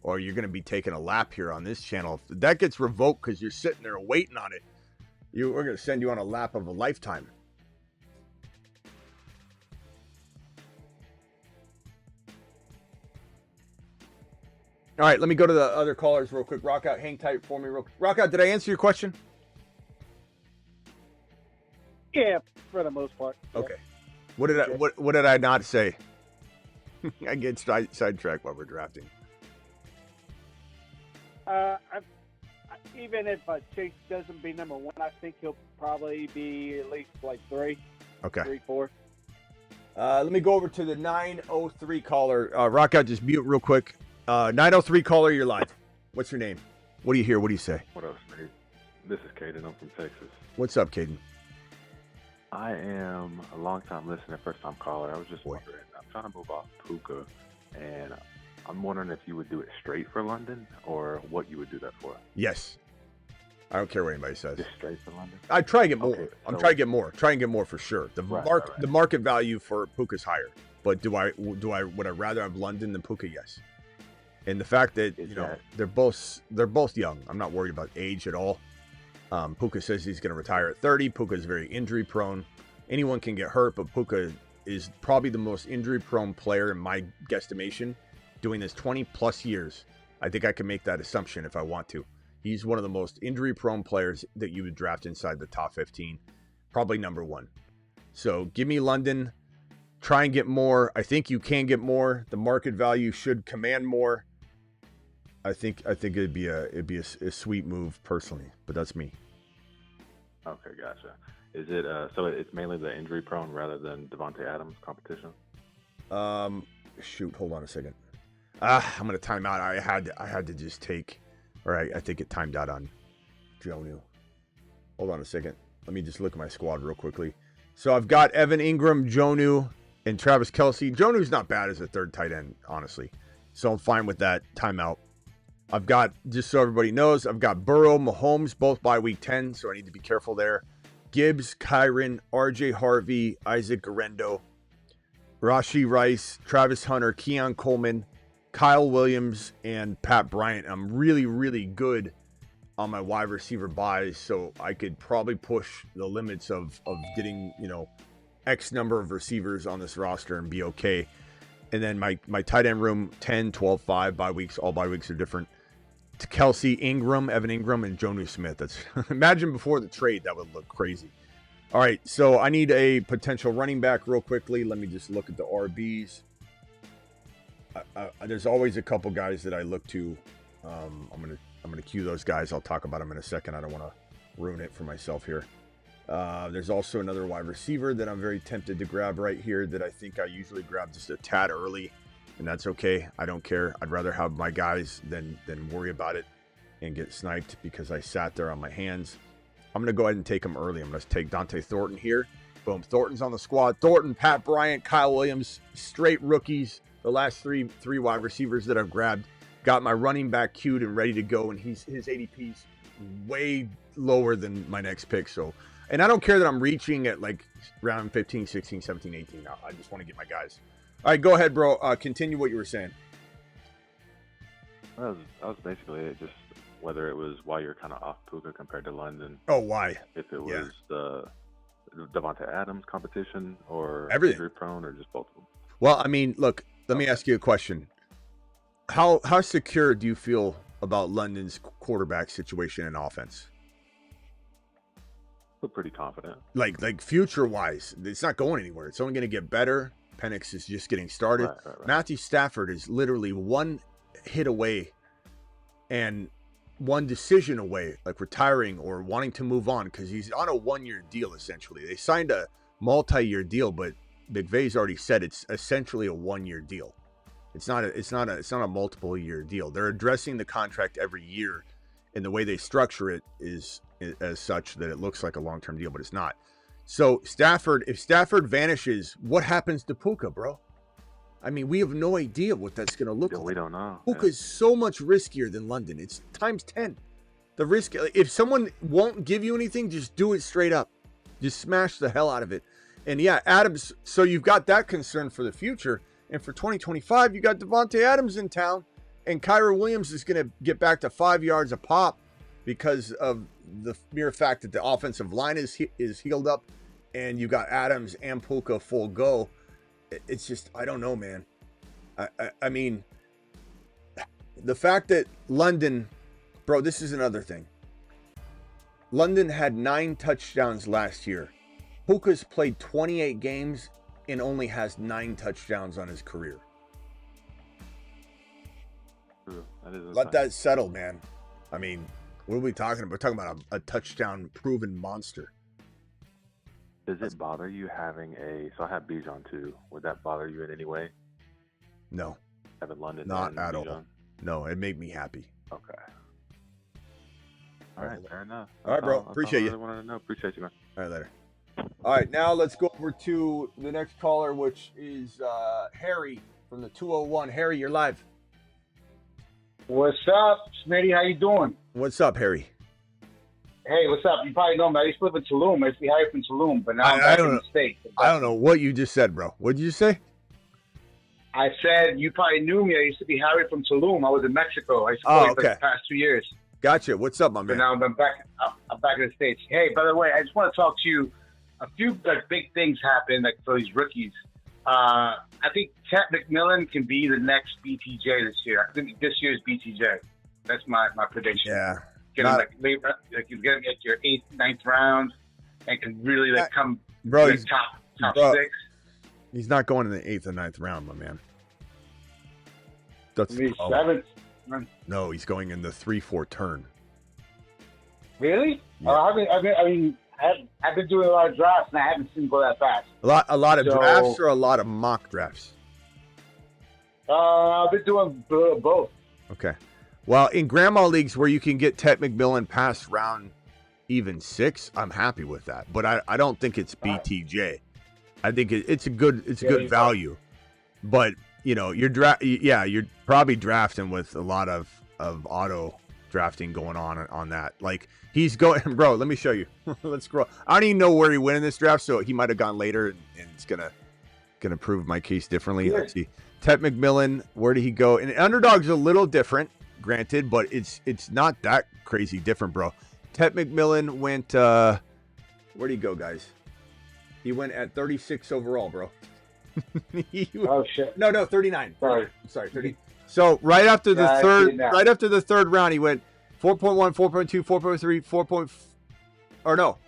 A: or you're going to be taking a lap here on this channel. If that gets revoked because you're sitting there waiting on it, we're going to send you on a lap of a lifetime. All right, let me go to the other callers real quick. Rockout, hang tight for me real quick. Rockout, did I answer your question?
L: Yeah, for the most part. Yeah.
A: Okay. What did I not say? I get sidetracked while we're drafting.
L: Even if Chase doesn't be number one, I think he'll probably be at least like 3.
A: Okay.
L: 3, 4.
A: Let me go over to the 903 caller. Rockout, just mute real quick. 903 caller, you're live. What's your name? What do you hear? What do you say?
M: What up, Smitty? This is Caden. I'm from Texas.
A: What's up, Caden?
M: I am a long-time listener, first-time caller. I was just wondering, I'm trying to move off Puka, and I'm wondering if you would do it straight for London or what you would do that for.
A: Yes. I don't care what anybody says.
M: Just straight for London?
A: I try to get more.
M: Okay,
A: I'm trying to get more. Try and get more for sure. The market value for Puka's higher. But would I rather have London than Puka? Yes. And the fact that they're both young. I'm not worried about age at all. Puka says he's going to retire at 30. Puka is very injury prone. Anyone can get hurt, but Puka is probably the most injury prone player in my guesstimation. Doing this 20 plus years, I think I can make that assumption if I want to. He's one of the most injury prone players that you would draft inside the top 15, probably number 1. So give me London. Try and get more. I think you can get more. The market value should command more. I think it'd be a sweet move personally, but that's me.
M: Okay, gotcha. Is it so it's mainly the injury prone rather than Devontae Adams competition?
A: Shoot, hold on a second. I'm gonna time out. I had to just take. All right, I think it timed out on Jonnu. Hold on a second. Let me just look at my squad real quickly. So I've got Evan Ingram, Jonnu, and Travis Kelce. Jonnu's not bad as a third tight end, honestly. So I'm fine with that timeout. I've got, just so everybody knows, I've got Burrow, Mahomes, both by week 10, so I need to be careful there. Gibbs, Kyron, RJ Harvey, Isaac Garendo, Rashee Rice, Travis Hunter, Keon Coleman, Kyle Williams, and Pat Bryant. I'm really, really good on my wide receiver buys, so I could probably push the limits of getting, X number of receivers on this roster and be okay. And then my tight end room, 10, 12, 5 bye weeks. All bye weeks are different. To Kelce, Ingram, Evan Ingram, and Jonnu Smith. That's imagine before the trade, that would look crazy. All right, so I need a potential running back real quickly. Let me just look at the RBs. There's always a couple guys that I look to. I'm gonna cue those guys. I'll talk about them in a second. I don't want to ruin it for myself here. There's also another wide receiver that I'm very tempted to grab right here that I think I usually grab just a tad early, and that's okay. I don't care. I'd rather have my guys than worry about it and get sniped because I sat there on my hands. I'm going to go ahead and take him early. I'm going to take Dante Thornton here. Boom. Thornton's on the squad. Thornton, Pat Bryant, Kyle Williams, straight rookies. The last three wide receivers that I've grabbed. Got my running back queued and ready to go, and his ADP's way lower than my next pick. So, and I don't care that I'm reaching at like round 15, 16, 17, 18 now. I just want to get my guys. All right, go ahead, bro. Continue what you were saying.
M: That was basically it. Just whether it was why you're kind of off Puka compared to London.
A: Oh, why?
M: If it was the Devontae Adams competition or
A: everything
M: injury prone or just both of them.
A: Well, I mean, look, let me ask you a question. How secure do you feel about London's quarterback situation and offense?
M: I feel pretty confident.
A: Like future wise, it's not going anywhere. It's only going to get better. Penix is just getting started.
M: Right.
A: Matthew Stafford is literally one hit away and one decision away, like retiring or wanting to move on, because he's on a 1-year deal essentially. They signed a multi-year deal, but McVay's already said it's essentially a 1-year deal. It's not a multiple year deal. They're addressing the contract every year, and the way they structure it is as such that it looks like a long-term deal, but it's not. So if Stafford vanishes, what happens to Puka, bro? I mean, we have no idea what that's going to look like.
M: We don't know.
A: Puka is so much riskier than London. It's times 10. The risk, if someone won't give you anything, just do it straight up. Just smash the hell out of it. And yeah, Adams, so you've got that concern for the future. And for 2025, you got Devontae Adams in town, and Kyra Williams is going to get back to 5 yards a pop because of the mere fact that the offensive line is healed up, and you got Adams and Puka full go. It's just, I don't know, man. I mean, the fact that London, bro, this is another thing. London had 9 touchdowns last year. Puka's played 28 games and only has 9 touchdowns on his career. Let that settle, man. I mean, what are we talking about? We're talking about a touchdown proven monster.
M: Does it bother you having so I have Bijan too. Would that bother you in any way?
A: No.
M: Having London?
A: Not at all. No, it made me happy.
M: Okay. All right, fair enough.
A: All right, bro. Appreciate you.
M: I really wanted to know. Appreciate you, man.
A: All right, later. All right, now let's go over to the next caller, which is Harry from the 201. Harry, you're live.
N: What's up, Smitty? How you doing?
A: What's up, Harry?
N: Hey, what's up? You probably know me. I used to live in Tulum. I used to be hired from Tulum, but now I'm back in the States.
A: I don't know what you just said, bro. What did you say?
N: I said you probably knew me. I used to be hired from Tulum. I was in Mexico. I used to play for the past 2 years.
A: Gotcha. What's up, my man?
N: So now I'm back. I'm back in the States. Hey, by the way, I just want to talk to you. A few big things happened for these rookies. I think Ted McMillan can be the next BTJ this year. I think this year's BTJ. That's my prediction.
A: Yeah.
N: Get him he's gonna get your 8th, 9th round, and can really come
A: bro,
N: to the top
A: bro,
N: 6.
A: He's not going in the 8th or 9th round, my man. That's
N: Maybe 7th.
A: No, he's going in the 3-4 turn.
N: Really?
A: Yeah.
N: I've been doing a lot of drafts, and I haven't seen him go that fast.
A: A lot of drafts or a lot of mock drafts?
N: I've been doing both.
A: Okay. Well, in grandma leagues where you can get Ted McMillan past round even 6, I'm happy with that. But I don't think it's BTJ. I think it's a good value. But you're probably drafting with a lot of auto drafting going on that. Like he's going, bro. Let me show you. Let's scroll. I don't even know where he went in this draft, so he might have gone later, and it's gonna prove my case differently. Yeah. Let's see. Ted McMillan, where did he go? And Underdog's a little different, granted, but it's not that crazy different, bro. Ted McMillan went. Where'd he go, guys? He went at 36 overall, bro.
N: Oh shit!
A: No, 39. Sorry, 30. So right after the third round, he went 4.1, 4.2, 4.3, 4. Or no.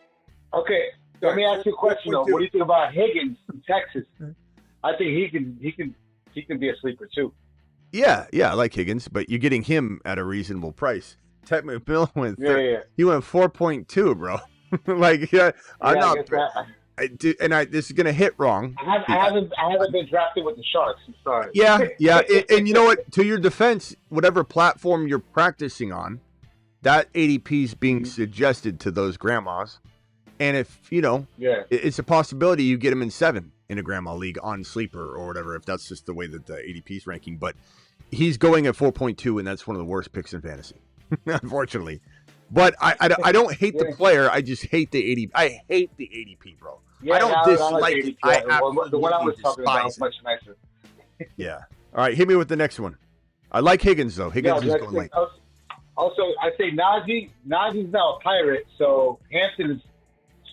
N: Okay, let me ask you a question though. What do you think about Higgins from Texas? I think he can be a sleeper too.
A: Yeah, I like Higgins, but you're getting him at a reasonable price. Ted McMillan went. He went 4.2, bro. I'm not. This is gonna hit wrong.
N: I haven't been drafted with the Sharks. I'm sorry.
A: Yeah, and you know what? To your defense, whatever platform you're practicing on, that ADP is being suggested to those grandmas, and if it's a possibility you get him in 7 in a grandma league on sleeper or whatever. If that's just the way that the ADP is ranking, but he's going at 4.2, and that's one of the worst picks in fantasy, unfortunately. But I don't hate the player. I just hate the ADP. I hate the ADP, bro.
N: Yeah,
A: I don't dislike it.
N: The one I was talking about was much nicer.
A: Yeah. All right, hit me with the next one. I like Higgins, though. Higgins is going late.
N: Also, I say Najee. Najee's now a Pirate, so Hampton is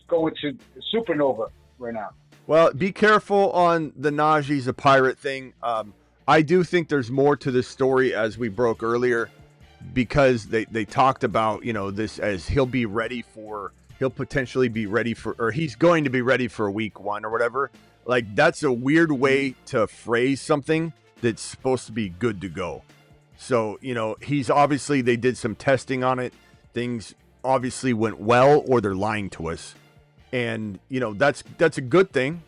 N: going to Supernova right now.
A: Well, be careful on the Najee's a Pirate thing. I do think there's more to this story, as we broke earlier, because they talked about, this as he'll potentially be ready for, or he's going to be ready for week 1 or whatever. Like, that's a weird way to phrase something that's supposed to be good to go. So, he's obviously, they did some testing on it. Things obviously went well, or they're lying to us. And, that's a good thing.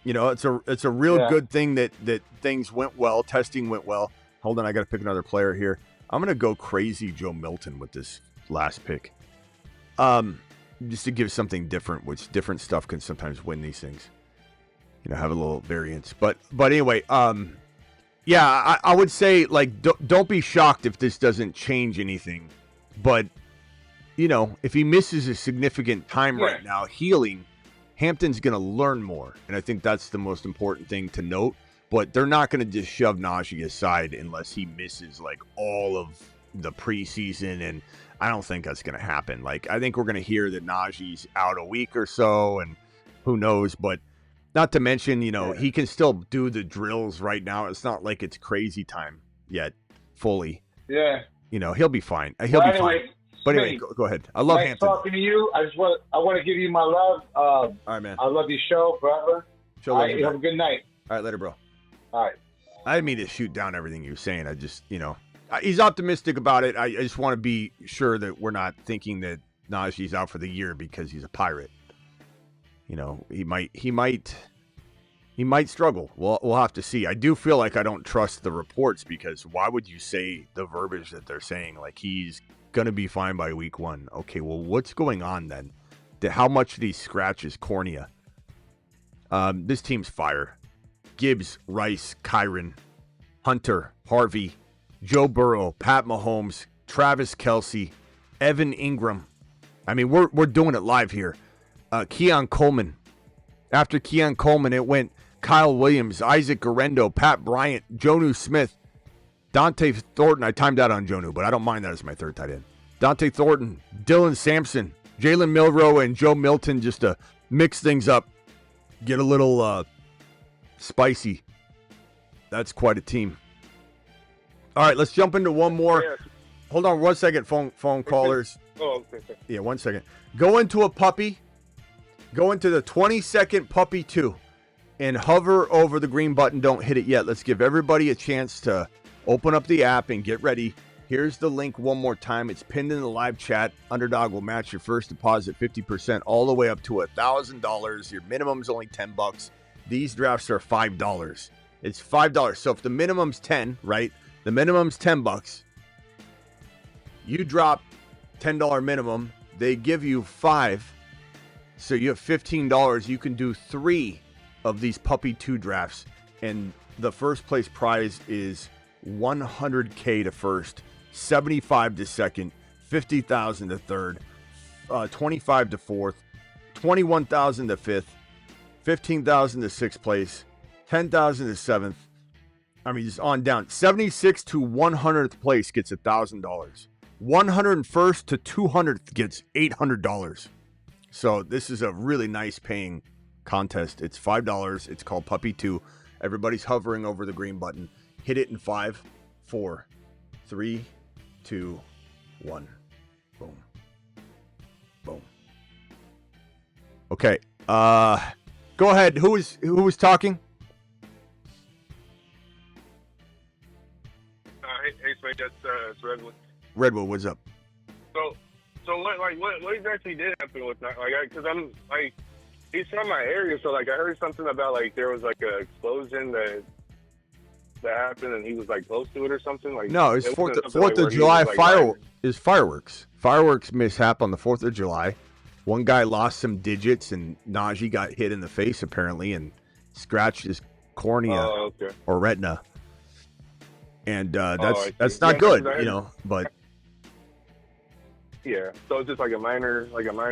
A: It's a real good thing that things went well. Testing went well. Hold on. I got to pick another player here. I'm going to go crazy Joe Milton with this last pick. Just to give something different, which different stuff can sometimes win these things. Have a little variance. But anyway, I would say, don't be shocked if this doesn't change anything. But, if he misses a significant time right now healing, Hampton's going to learn more. And I think that's the most important thing to note. But they're not going to just shove Najee aside unless he misses like all of the preseason, and I don't think that's going to happen. Like, I think we're going to hear that Najee's out a week or so, and who knows. But not to mention, he can still do the drills right now. It's not like it's crazy time yet, fully.
N: Yeah.
A: He'll be fine. He'll be fine. But anyway, go ahead. I love Hampton.
N: Talking to you. I want to give you my love.
A: All right, man.
N: I love your show forever. All right, have a good night.
A: All right, later, bro.
N: All right.
A: I didn't mean to shoot down everything you're saying. I just, he's optimistic about it. I just want to be sure that we're not thinking that Najee's out for the year because he's a Pirate. He might struggle. We'll have to see. I do feel like I don't trust the reports, because why would you say the verbiage that they're saying, like he's going to be fine by week 1? Okay, well, what's going on then? How much did he scratch his cornea? This team's fire. Gibbs, Rice, Kyron, Hunter, Harvey, Joe Burrow, Pat Mahomes, Travis Kelce, Evan Ingram. I mean, we're doing it live here. Keon Coleman. After Keon Coleman, it went Kyle Williams, Isaac Guerrero, Pat Bryant, Jonnu Smith, Dante Thornton. I timed out on Jonnu, but I don't mind that as my third tight end. Dante Thornton, Dylan Sampson, Jalen Milroe, and Joe Milton, just to mix things up, get a little spicy. That's quite a team. All right, let's jump into one more.
K: Yeah.
A: Hold on 1 second, phone callers.
K: Oh, okay.
A: Yeah, 1 second. Go into a puppy. Go into the 20-second puppy 2 and hover over the green button. Don't hit it yet. Let's give everybody a chance to open up the app and get ready. Here's the link one more time. It's pinned in the live chat. Underdog will match your first deposit 50% all the way up to $1,000. Your minimum's only $10. These drafts are $5. It's $5. So if the minimum's 10, right? The minimum's $10. You drop $10 minimum. They give you 5. So you have $15. You can do 3 of these puppy 2 drafts. And the first place prize is $100K to first, $75 to second, $50,000 to third, $25 to fourth, $21,000 to fifth, $15,000 to sixth place, $10,000 to seventh. I mean, just on down. 76 to 100th place gets $1,000. 101st to 200th gets $800. So this is a really nice paying contest. It's $5. It's called Puppy 2. Everybody's hovering over the green button. Hit it in 5, 4, 3, 2, 1. Boom. Boom. Okay. Go ahead. Who was talking?
K: Hey, Smitty, that's Redwood.
A: Redwood, what's up?
K: So what exactly did happen with that? Because I'm he's from my area, so I heard something about there was an explosion that happened, and he was close to it or something.
A: No, it's 4th of July fireworks. Fireworks mishap on the 4th of July. One guy lost some digits, and Najee got hit in the face apparently and scratched his cornea or retina. And that's not good, but.
K: Yeah, so it's just a minor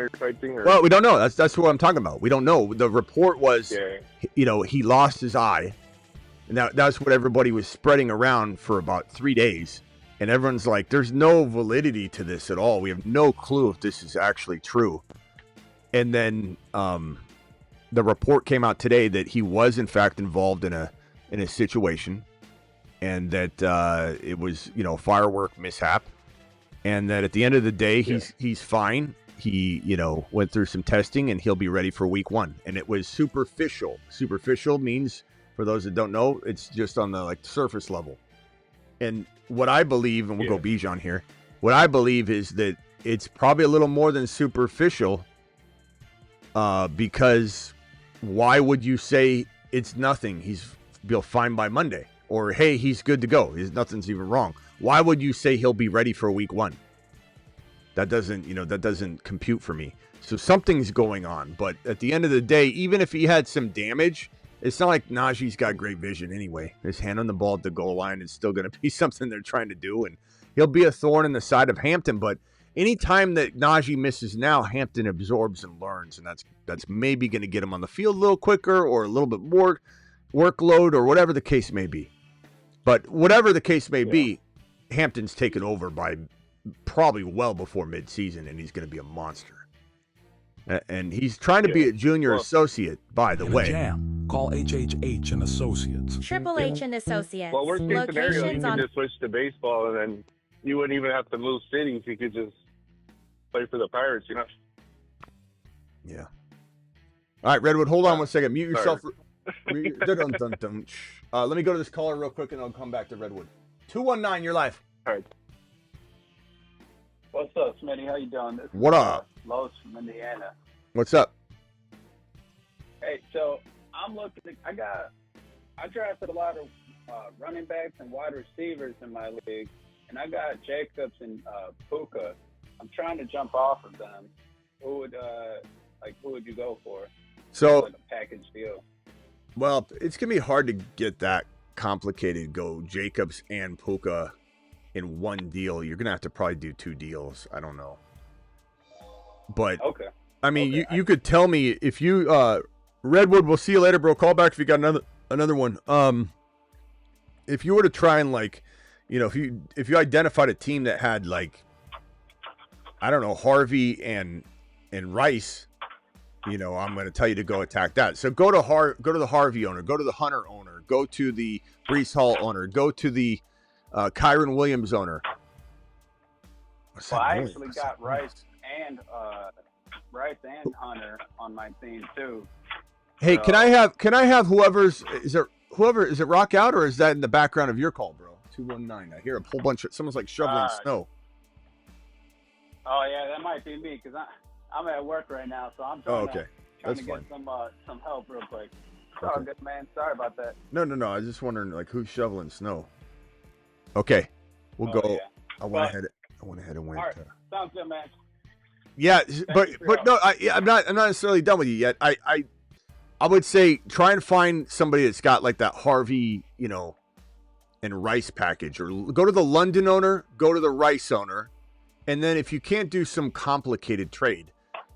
K: type thing. Or?
A: Well, we don't know. That's what I'm talking about. We don't know. The report was, he lost his eye, and that's what everybody was spreading around for about 3 days. And everyone's like, "There's no validity to this at all. We have no clue if this is actually true." And then the report came out today that he was in fact involved in a situation, and that it was firework mishap. And that at the end of the day, he's fine. He, went through some testing, and he'll be ready for week 1. And it was superficial. Superficial means, for those that don't know, it's just on the surface level. And what I believe, and we'll go Bijan here, what I believe is that it's probably a little more than superficial, because why would you say it's nothing? He'll fine by Monday, or hey, he's good to go. Nothing's even wrong. Why would you say he'll be ready for week 1? That doesn't compute for me. So something's going on. But at the end of the day, even if he had some damage, it's not like Najee's got great vision anyway. His hand on the ball at the goal line is still going to be something they're trying to do. And he'll be a thorn in the side of Hampton. But anytime that Najee misses now, Hampton absorbs and learns. And that's maybe going to get him on the field a little quicker or a little bit more workload or whatever the case may be. But whatever the case may be, Hampton's taken over by probably well before midseason, and he's going to be a monster. And he's trying to be a junior associate, by the way.
H: Jam. Call HHH and Associates.
I: Triple H and Associates.
K: Well, worst case scenario, you
I: Locations
K: could
I: on
K: just switch to baseball, and then you wouldn't even have to move cities. You could just play for the Pirates, you know?
A: Yeah. All right, Redwood, hold on one second. Mute yourself. Let me go to this caller real quick, and I'll come back to Redwood. 219, you're live.
K: All right.
O: What's up, Smitty? How you doing? This
A: What
O: is,
A: up?
O: Los from Indiana.
A: What's up?
O: Hey, so I'm looking. I drafted a lot of running backs and wide receivers in my league, and I got Jacobs and Puka. I'm trying to jump off of them. Who would you go for?
A: So,
O: like a package deal.
A: Well, it's gonna be hard to get that complicated. Go Jacobs and Puka in one deal. You're gonna have to probably do 2 deals. I don't know, but
O: okay.
A: I mean, you could tell me if you Redwood. We'll see you later, bro. Call back if you got another one. If you were to try and if you identified a team that had I don't know, Harvey and Rice, I'm going to tell you to go attack that. So go to the Harvey owner, go to the Hunter owner, go to the Brees Hall owner, go to the Kyron Williams owner.
O: Well, I actually got Rice and Hunter on my team too.
A: Hey, can I have whoever's is it rock out, or is that in the background of your call, bro? 219. I hear a whole bunch of someone's shoveling snow.
O: Oh yeah, that might be me because I'm at work right now, so I'm trying to get some help real quick. Oh, good man. Sorry about that.
A: No. I was just wondering who's shoveling snow. Okay, we'll go. Yeah. I went ahead and went.
O: All right. Sounds good, man.
A: Yeah, but no, I'm not necessarily done with you yet. I would say try and find somebody that's got that Harvey, and Rice package, or go to the London owner, go to the Rice owner, and then if you can't do some complicated trade,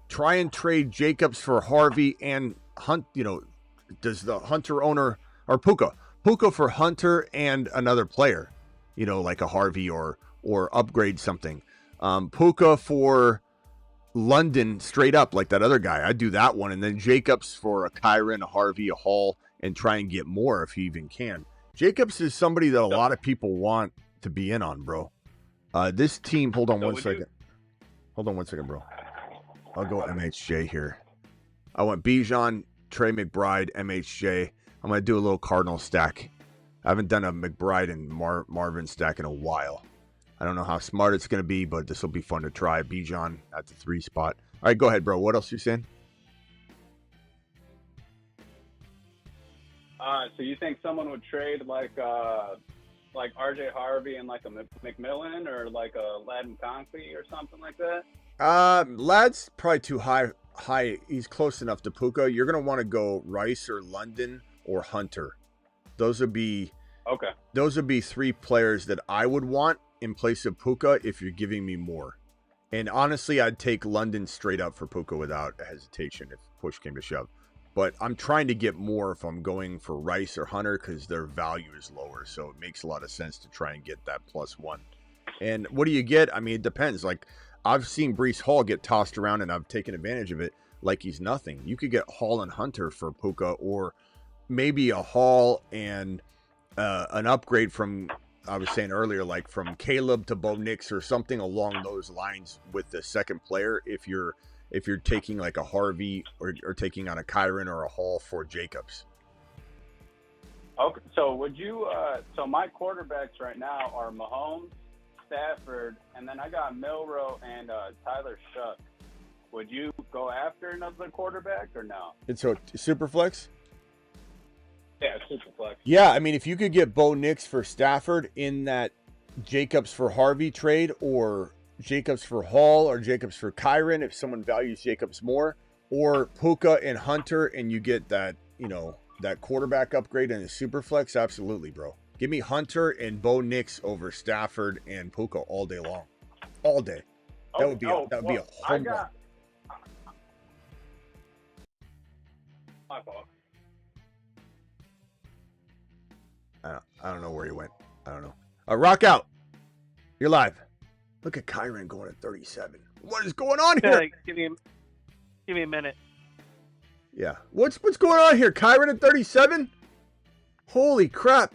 A: try and trade Jacobs for Harvey and Hunt. Does the Hunter owner or Puka for Hunter and another player, like a Harvey or upgrade something. Puka for London straight up like that other guy. I'd do that one, and then Jacobs for a Kyron, a Harvey, a Hall, and try and get more if you even can. Jacobs is somebody that a lot of people want to be in on, bro. This team, hold on one second, bro. I'll go MHJ here. I went Bijan, Trey McBride, MHJ. I'm going to do a little Cardinal stack. I haven't done a McBride and Marvin stack in a while. I don't know how smart it's going to be, but this will be fun to try. Bijan at the 3 spot. All right, go ahead, bro. What else you saying?
O: So you think someone would trade like RJ Harvey and a McMillan or a Ladin Conklin or something like that?
A: Lad's probably too high. He's close enough to Puka. You're going to want to go Rice or London or Hunter. Those would be 3 players that I would want in place of Puka if you're giving me more. And honestly, I'd take London straight up for Puka without hesitation if push came to shove. But I'm trying to get more if I'm going for Rice or Hunter because their value is lower. So it makes a lot of sense to try and get that +1. And what do you get? I mean, it depends. I've seen Brees Hall get tossed around and I've taken advantage of it like he's nothing. You could get Hall and Hunter for Puka, or maybe a Hall and an upgrade from, I was saying earlier, from Caleb to Bo Nix or something along those lines with the second player if you're taking a Harvey or taking on a Kyron or a Hall for Jacobs.
O: Okay, so would you so my quarterbacks right now are Mahomes, Stafford, and then I got Milroe and Tyler Shuck. Would you go after another quarterback or no?
A: It's a super flex?
O: Yeah, super flex.
A: Yeah, I mean, if you could get Bo Nix for Stafford in that Jacobs for Harvey trade, or Jacobs for Hall, or Jacobs for Kyron if someone values Jacobs more, or Puka and Hunter, and you get that, that quarterback upgrade in a super flex, absolutely, bro. Give me Hunter and Bo Nix over Stafford and Puka all day long. All day. That would be a home run.
O: My fault.
A: I don't know where he went. I don't know. Rock out. You're live. Look at Kyron going at 37. What is going on here?
L: Give me a minute.
A: Yeah. What's going on here? Kyron at 37? Holy crap.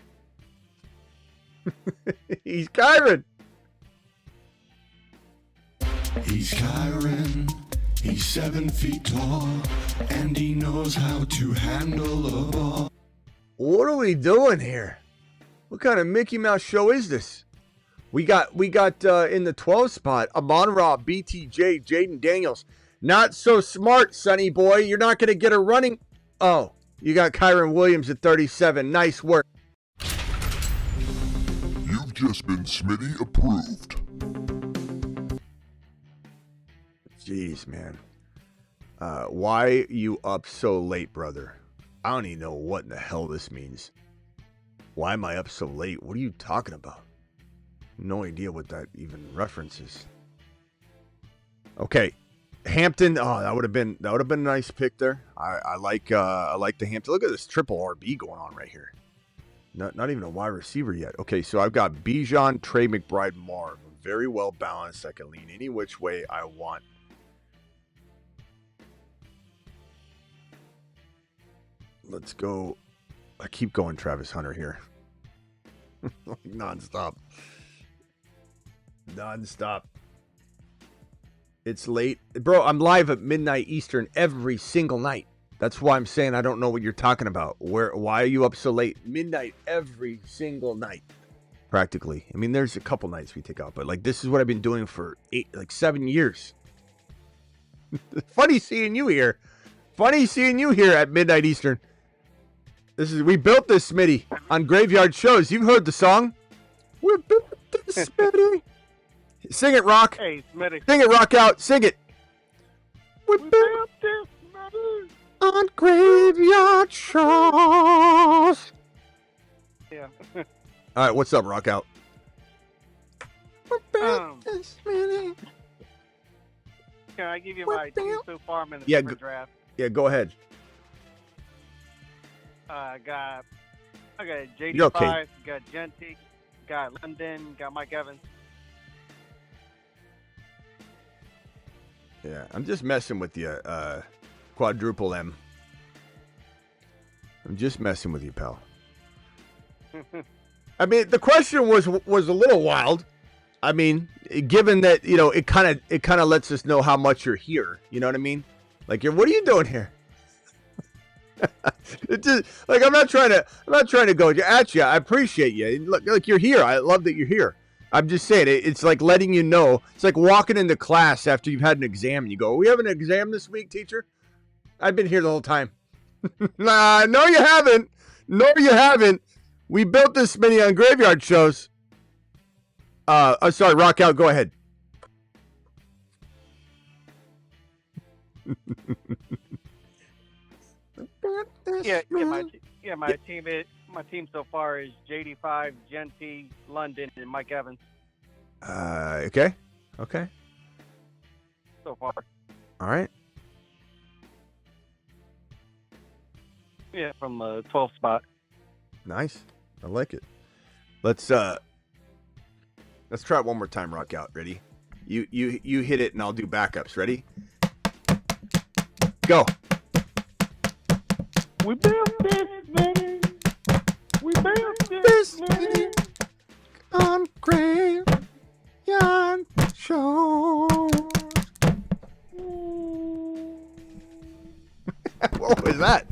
A: He's Kyron.
G: He's Kyron. He's 7 feet tall, and he knows how to handle a ball.
A: What are we doing here? What kind of Mickey Mouse show is this? We got in the 12 spot, Amon-Ra, BTJ, Jaden Daniels. Not so smart, sonny boy. You're not going to get a running. Oh, you got Kyron Williams at 37. Nice work.
C: You've just been Smitty approved.
A: Jeez, man. Why you up so late, brother? I don't even know what in the hell this means. Why am I up so late? What are you talking about? No idea what that even references. Okay, Hampton. Oh, that would have been a nice pick there. I like the Hampton. Look at this triple RB going on right here. Not even a wide receiver yet. Okay, so I've got Bijan, Trey McBride, Marv. Very well balanced. I can lean any which way I want. Let's go. I keep going Travis Hunter here. Non-stop. It's late. Bro, I'm live at midnight Eastern every single night. That's why I'm saying I don't know what you're talking about. Why are you up so late? Midnight every single night. Practically. I mean, there's a couple nights we take out, but like this is what I've been doing for 7 years. Funny seeing you here. Funny seeing you here at midnight Eastern. We built this, Smitty, on Graveyard Shows. You've heard the song. We built this, Smitty. Sing it, Rock.
L: Hey, Smitty.
A: Sing it, Rock out. Sing it. We built
L: this, Smitty.
A: On Graveyard Shows.
L: Yeah.
A: All right, what's up, Rock out? We built this, Smitty.
L: Can I give you my team so far in the super draft?
A: Yeah, go ahead.
L: I got JD5,
A: You're okay.
L: got Genty, got London, got Mike Evans.
A: Yeah, I'm just messing with you, quadruple M. I'm just messing with you, pal. I mean, the question was a little wild. I mean, given that, it kind of lets us know how much you're here. You know what I mean? Like, what are you doing here? It just like I'm not trying to go at you. I appreciate you. Look, like you're here. I love that you're here. I'm just saying it's like letting you know. It's like walking into class after you've had an exam and you go, "We have an exam this week, teacher." I've been here the whole time. Nah, no, you haven't. No, you haven't. We built this many on Graveyard Shows. Sorry, Rock out. Go ahead.
L: My team so far is JD5, Genty, London, and Mike Evans.
A: Okay.
L: So far.
A: All right.
L: Yeah, from the 12th spot.
A: Nice. I like it. Let's try it one more time, Rock out. Ready? You hit it and I'll do backups. Ready? Go.
G: We built this, Smitty. We built this, Smitty. On Graveyard Shows.
A: What was that?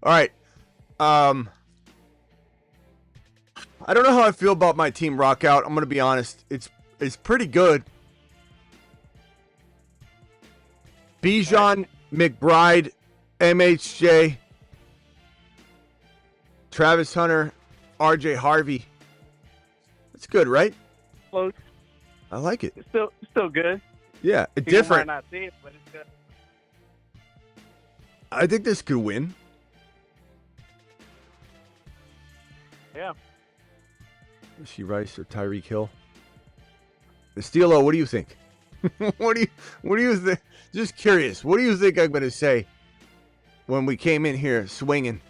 A: All right. I don't know how I feel about my team, Rock out. I'm gonna be honest. It's pretty good. Bijan, McBride, MHJ, Travis Hunter, RJ Harvey. That's good, right?
L: Close.
A: I like it.
L: It's still good.
A: Yeah,
L: People
A: different.
L: might not see it, but it's good.
A: I think this could win.
L: Yeah.
A: Rashee Rice or Tyreek Hill. Steelo, what do you think? What do you think? Just curious. What do you think I'm going to say when we came in here swinging?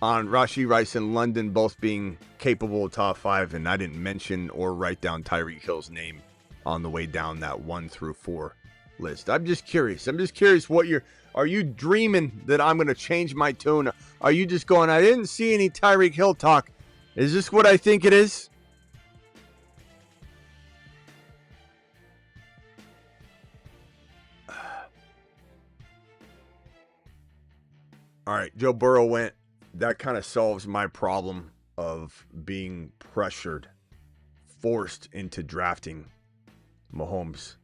A: on Rashee Rice and London both being capable of top 5, and I didn't mention or write down Tyreek Hill's name on the way down that 1 through 4 list. I'm just curious. What are you dreaming that I'm going to change my tune? Are you just going, I didn't see any Tyreek Hill talk? Is this what I think it is? All right, Joe Burrow went. That kind of solves my problem of being pressured, forced into drafting Mahomes.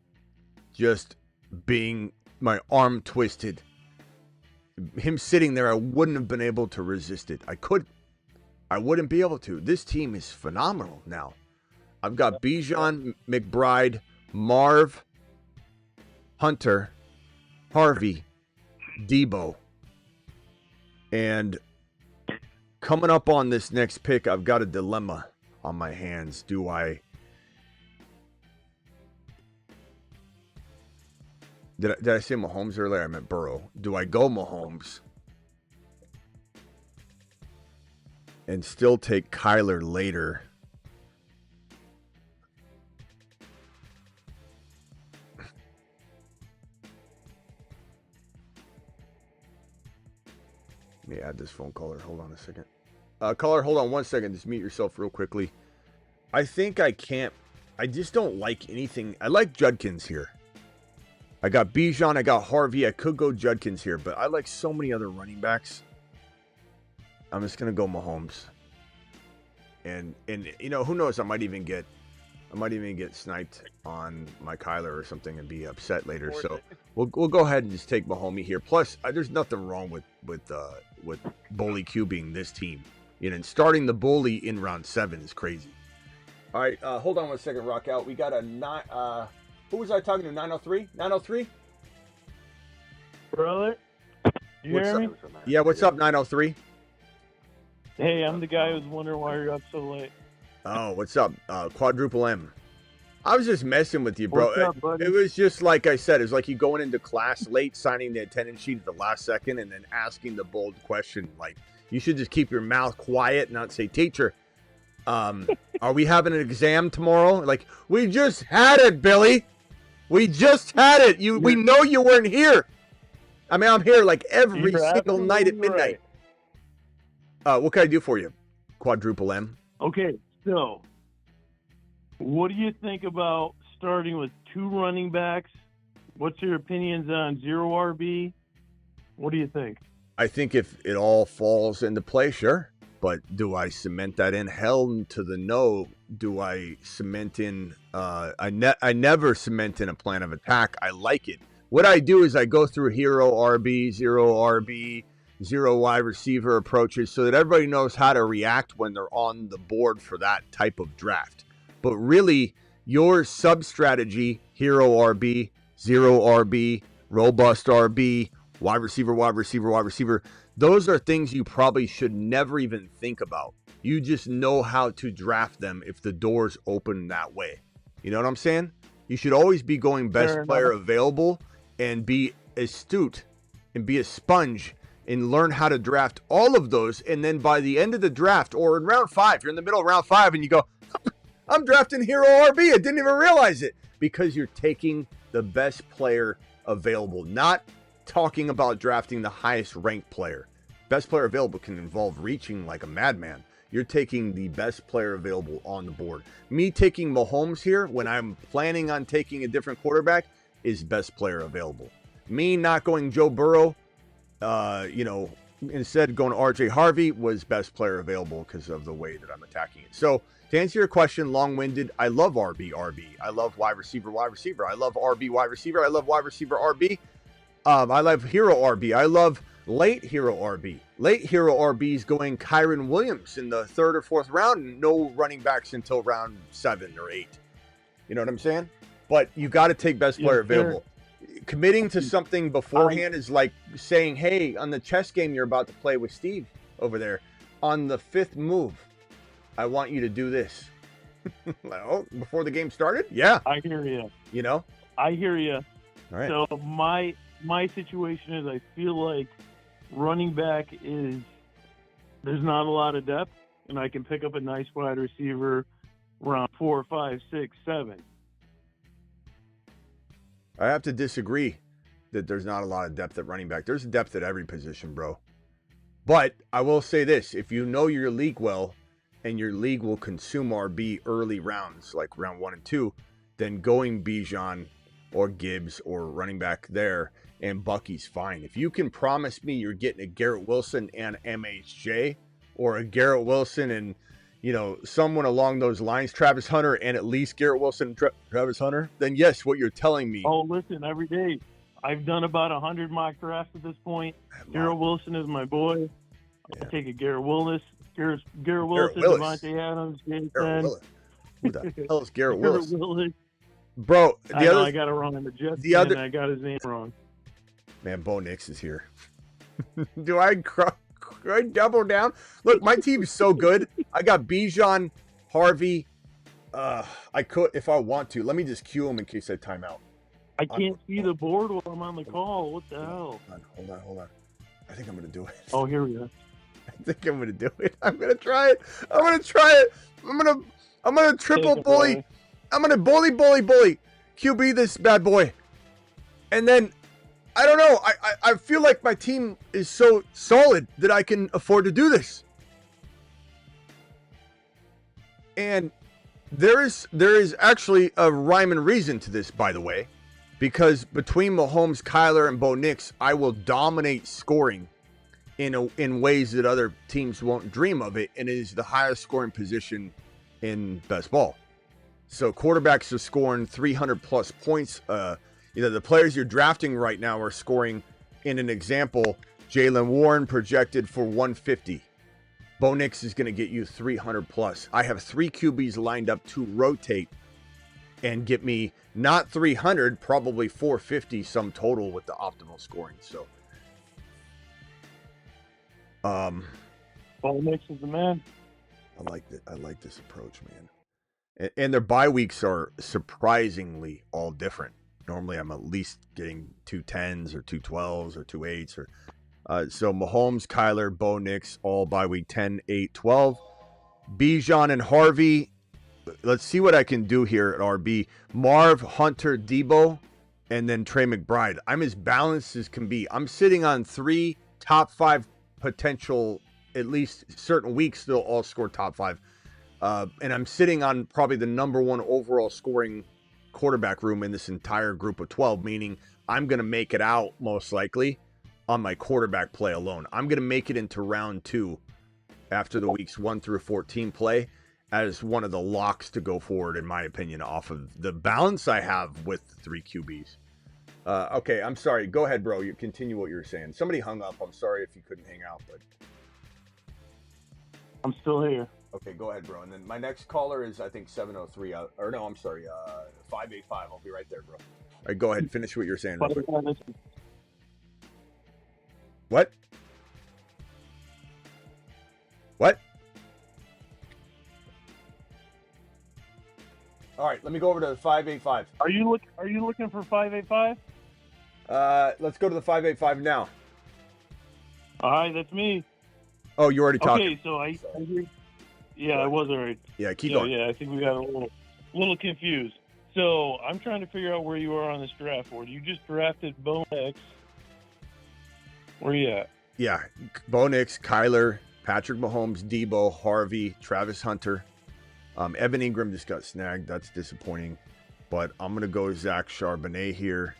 A: Just being my arm twisted. Him sitting there, I wouldn't have been able to resist it. I wouldn't be able to. This team is phenomenal now. I've got Bijan, McBride, Marv, Hunter, Harvey, Debo. And coming up on this next pick, I've got a dilemma on my hands. Did I say Mahomes earlier? I meant Burrow. Do I go Mahomes and still take Kyler later? Let me add this phone caller. Hold on a second. Caller, hold on 1 second. Just mute yourself real quickly. I think I can't. I just don't like anything. I like Judkins here. I got Bijan. I got Harvey. I could go Judkins here, but I like so many other running backs. I'm just gonna go Mahomes. And you know, who knows? I might even get sniped on my Kyler or something and be upset later. So we'll go ahead and just take Mahomes here. Plus, there's nothing wrong with bully QBing this team. You know, and starting the bully in round 7 is crazy. All right, hold on 1 second, Rock Out. We got a who was I talking to? 903? 903?
P: Brother, you hear me?
A: Yeah, what's up, 903?
P: Hey, I'm the guy who's wondering why you're up so late.
A: Oh, what's up? Quadruple M. I was just messing with you, bro.
P: What's up, buddy?
A: It was just like I said. It was like you going into class late, signing the attendance sheet at the last second, and then asking the bold question. Like, you should just keep your mouth quiet and not say, teacher, are we having an exam tomorrow? Like, we just had it, Billy. We just had it. We know you weren't here. I mean, I'm here like every single night at midnight. Right. What can I do for you? Quadruple M.
P: Okay, so what do you think about starting with 2 running backs? What's your opinions on 0 RB? What do you think?
A: I think if it all falls into place, sure. But do I cement that in? Hell to the no. Do I cement in? I never cement in a plan of attack. I like it. What I do is I go through hero RB, 0 RB, 0 wide receiver approaches so that everybody knows how to react when they're on the board for that type of draft. But really, your sub-strategy, hero RB, 0 RB, robust RB, wide receiver, those are things you probably should never even think about. You just know how to draft them if the doors open that way. You know what I'm saying? You should always be going best player available and be astute and be a sponge and learn how to draft all of those. And then by the end of the draft or in round 5, you're in the middle of round 5 and you go, I'm drafting hero RB. I didn't even realize it, because you're taking the best player available, not talking about drafting the highest ranked player. Best player available can involve reaching like a madman. You're taking the best player available on the board. Me taking Mahomes here when I'm planning on taking a different quarterback is best player available. Me not going Joe Burrow, instead going RJ Harvey was best player available because of the way that I'm attacking it. So to answer your question, long-winded, I love RB. I love wide receiver. I love RB wide receiver. I love wide receiver RB. I love hero RB. I love late hero RB. Late hero RBs going Kyron Williams in the 3rd or 4th round, and no running backs until round 7 or 8. You know what I'm saying? But you got to take best player available. Committing to something beforehand is like saying, hey, on the chess game you're about to play with Steve over there, on the 5th move, I want you to do this. Oh, before the game started? Yeah.
P: I hear you.
A: You know?
P: I hear you.
A: All right.
P: So my situation is I feel like running back is There's not a lot of depth, and I can pick up a nice wide receiver around 4, 5, 6, 7.
A: I have to disagree that there's not a lot of depth at running back. There's depth at every position, bro. But I will say this. If you know your league well and your league will consume RB early rounds, like round 1 and 2, then going Bijan or Gibbs or running back there and Bucky's fine. If you can promise me you're getting a Garrett Wilson and MHJ or a Garrett Wilson and, you know, someone along those lines, Travis Hunter and at least Garrett Wilson and Travis Hunter, then yes, what you're telling me.
P: Oh, listen, every day. I've done about 100 mock drafts at this point. Garrett Wilson is my boy. I take a Garrett Willis. Garrett Wilson, Devontae Adams, James
A: Garrett Willis. Who the hell is Garrett
P: Garrett
A: Willis?
P: Willis.
A: Bro,
P: I got it wrong in the Jets. I got his name wrong.
A: Man, Bo Nix is here. Do I double down? Look, my team is so good. I got Bijan, Harvey. I could, if I want to. Let me just cue him in case I time out.
P: I can't see the board while I'm on the call. What the hell?
A: Hold on. I think I'm going to do it.
P: Oh, here we go.
A: I think I'm going to do it. I'm going to try it. I'm going to triple bully. I'm going to bully. QB this bad boy. And then, I don't know. I feel like my team is so solid that I can afford to do this. And there is actually a rhyme and reason to this, by the way. Because between Mahomes, Kyler, and Bo Nix, I will dominate scoring in ways that other teams won't dream of it. And it is the highest scoring position in best ball. So quarterbacks are scoring 300 plus points. The players you're drafting right now are scoring, in an example, Jaylen Warren projected for 150. Bo Nix is going to get you 300 plus. I have 3 QBs lined up to rotate and get me not 300, probably 450 sum total with the optimal scoring. So,
P: Bo Nix is the man.
A: I like this approach, man. And their bye weeks are surprisingly all different. Normally, I'm at least getting 2 10s or 2 12s or 2 8s. So Mahomes, Kyler, Bo Nix, all bye week 10, 8, 12. Bijan and Harvey. Let's see what I can do here at RB. Marv, Hunter, Debo, and then Trey McBride. I'm as balanced as can be. I'm sitting on 3 top 5 potential, at least certain weeks, they'll all score top 5. And I'm sitting on probably the number 1 overall scoring quarterback room in this entire group of 12, meaning I'm going to make it out most likely on my quarterback play alone. I'm going to make it into round 2 after the weeks 1 through 14 play as one of the locks to go forward, in my opinion, off of the balance I have with the 3 QBs. Okay, I'm sorry. Go ahead, bro. You continue what you were saying. Somebody hung up. I'm sorry if you couldn't hang out, but
P: I'm still here.
A: Okay, go ahead, bro. And then my next caller is, I think, 703. Or no, I'm sorry, 585. I'll be right there, bro. All right, go ahead. Finish what you're saying. Real quick. What? What? All right, let me go over to the 585.
P: Are you looking for 585?
A: Let's go to the 585 now.
P: All right, that's me.
A: Oh, you already talked.
P: Okay, so I hear. Yeah, I was already.
A: Yeah, keep going.
P: Yeah, I think we got a little confused. So I'm trying to figure out where you are on this draft board. You just drafted Bo Nix. Where you at?
A: Yeah, Bo Nix, Kyler, Patrick Mahomes, Debo, Harvey, Travis Hunter. Evan Ingram just got snagged. That's disappointing. But I'm going to go Zach Charbonnet here.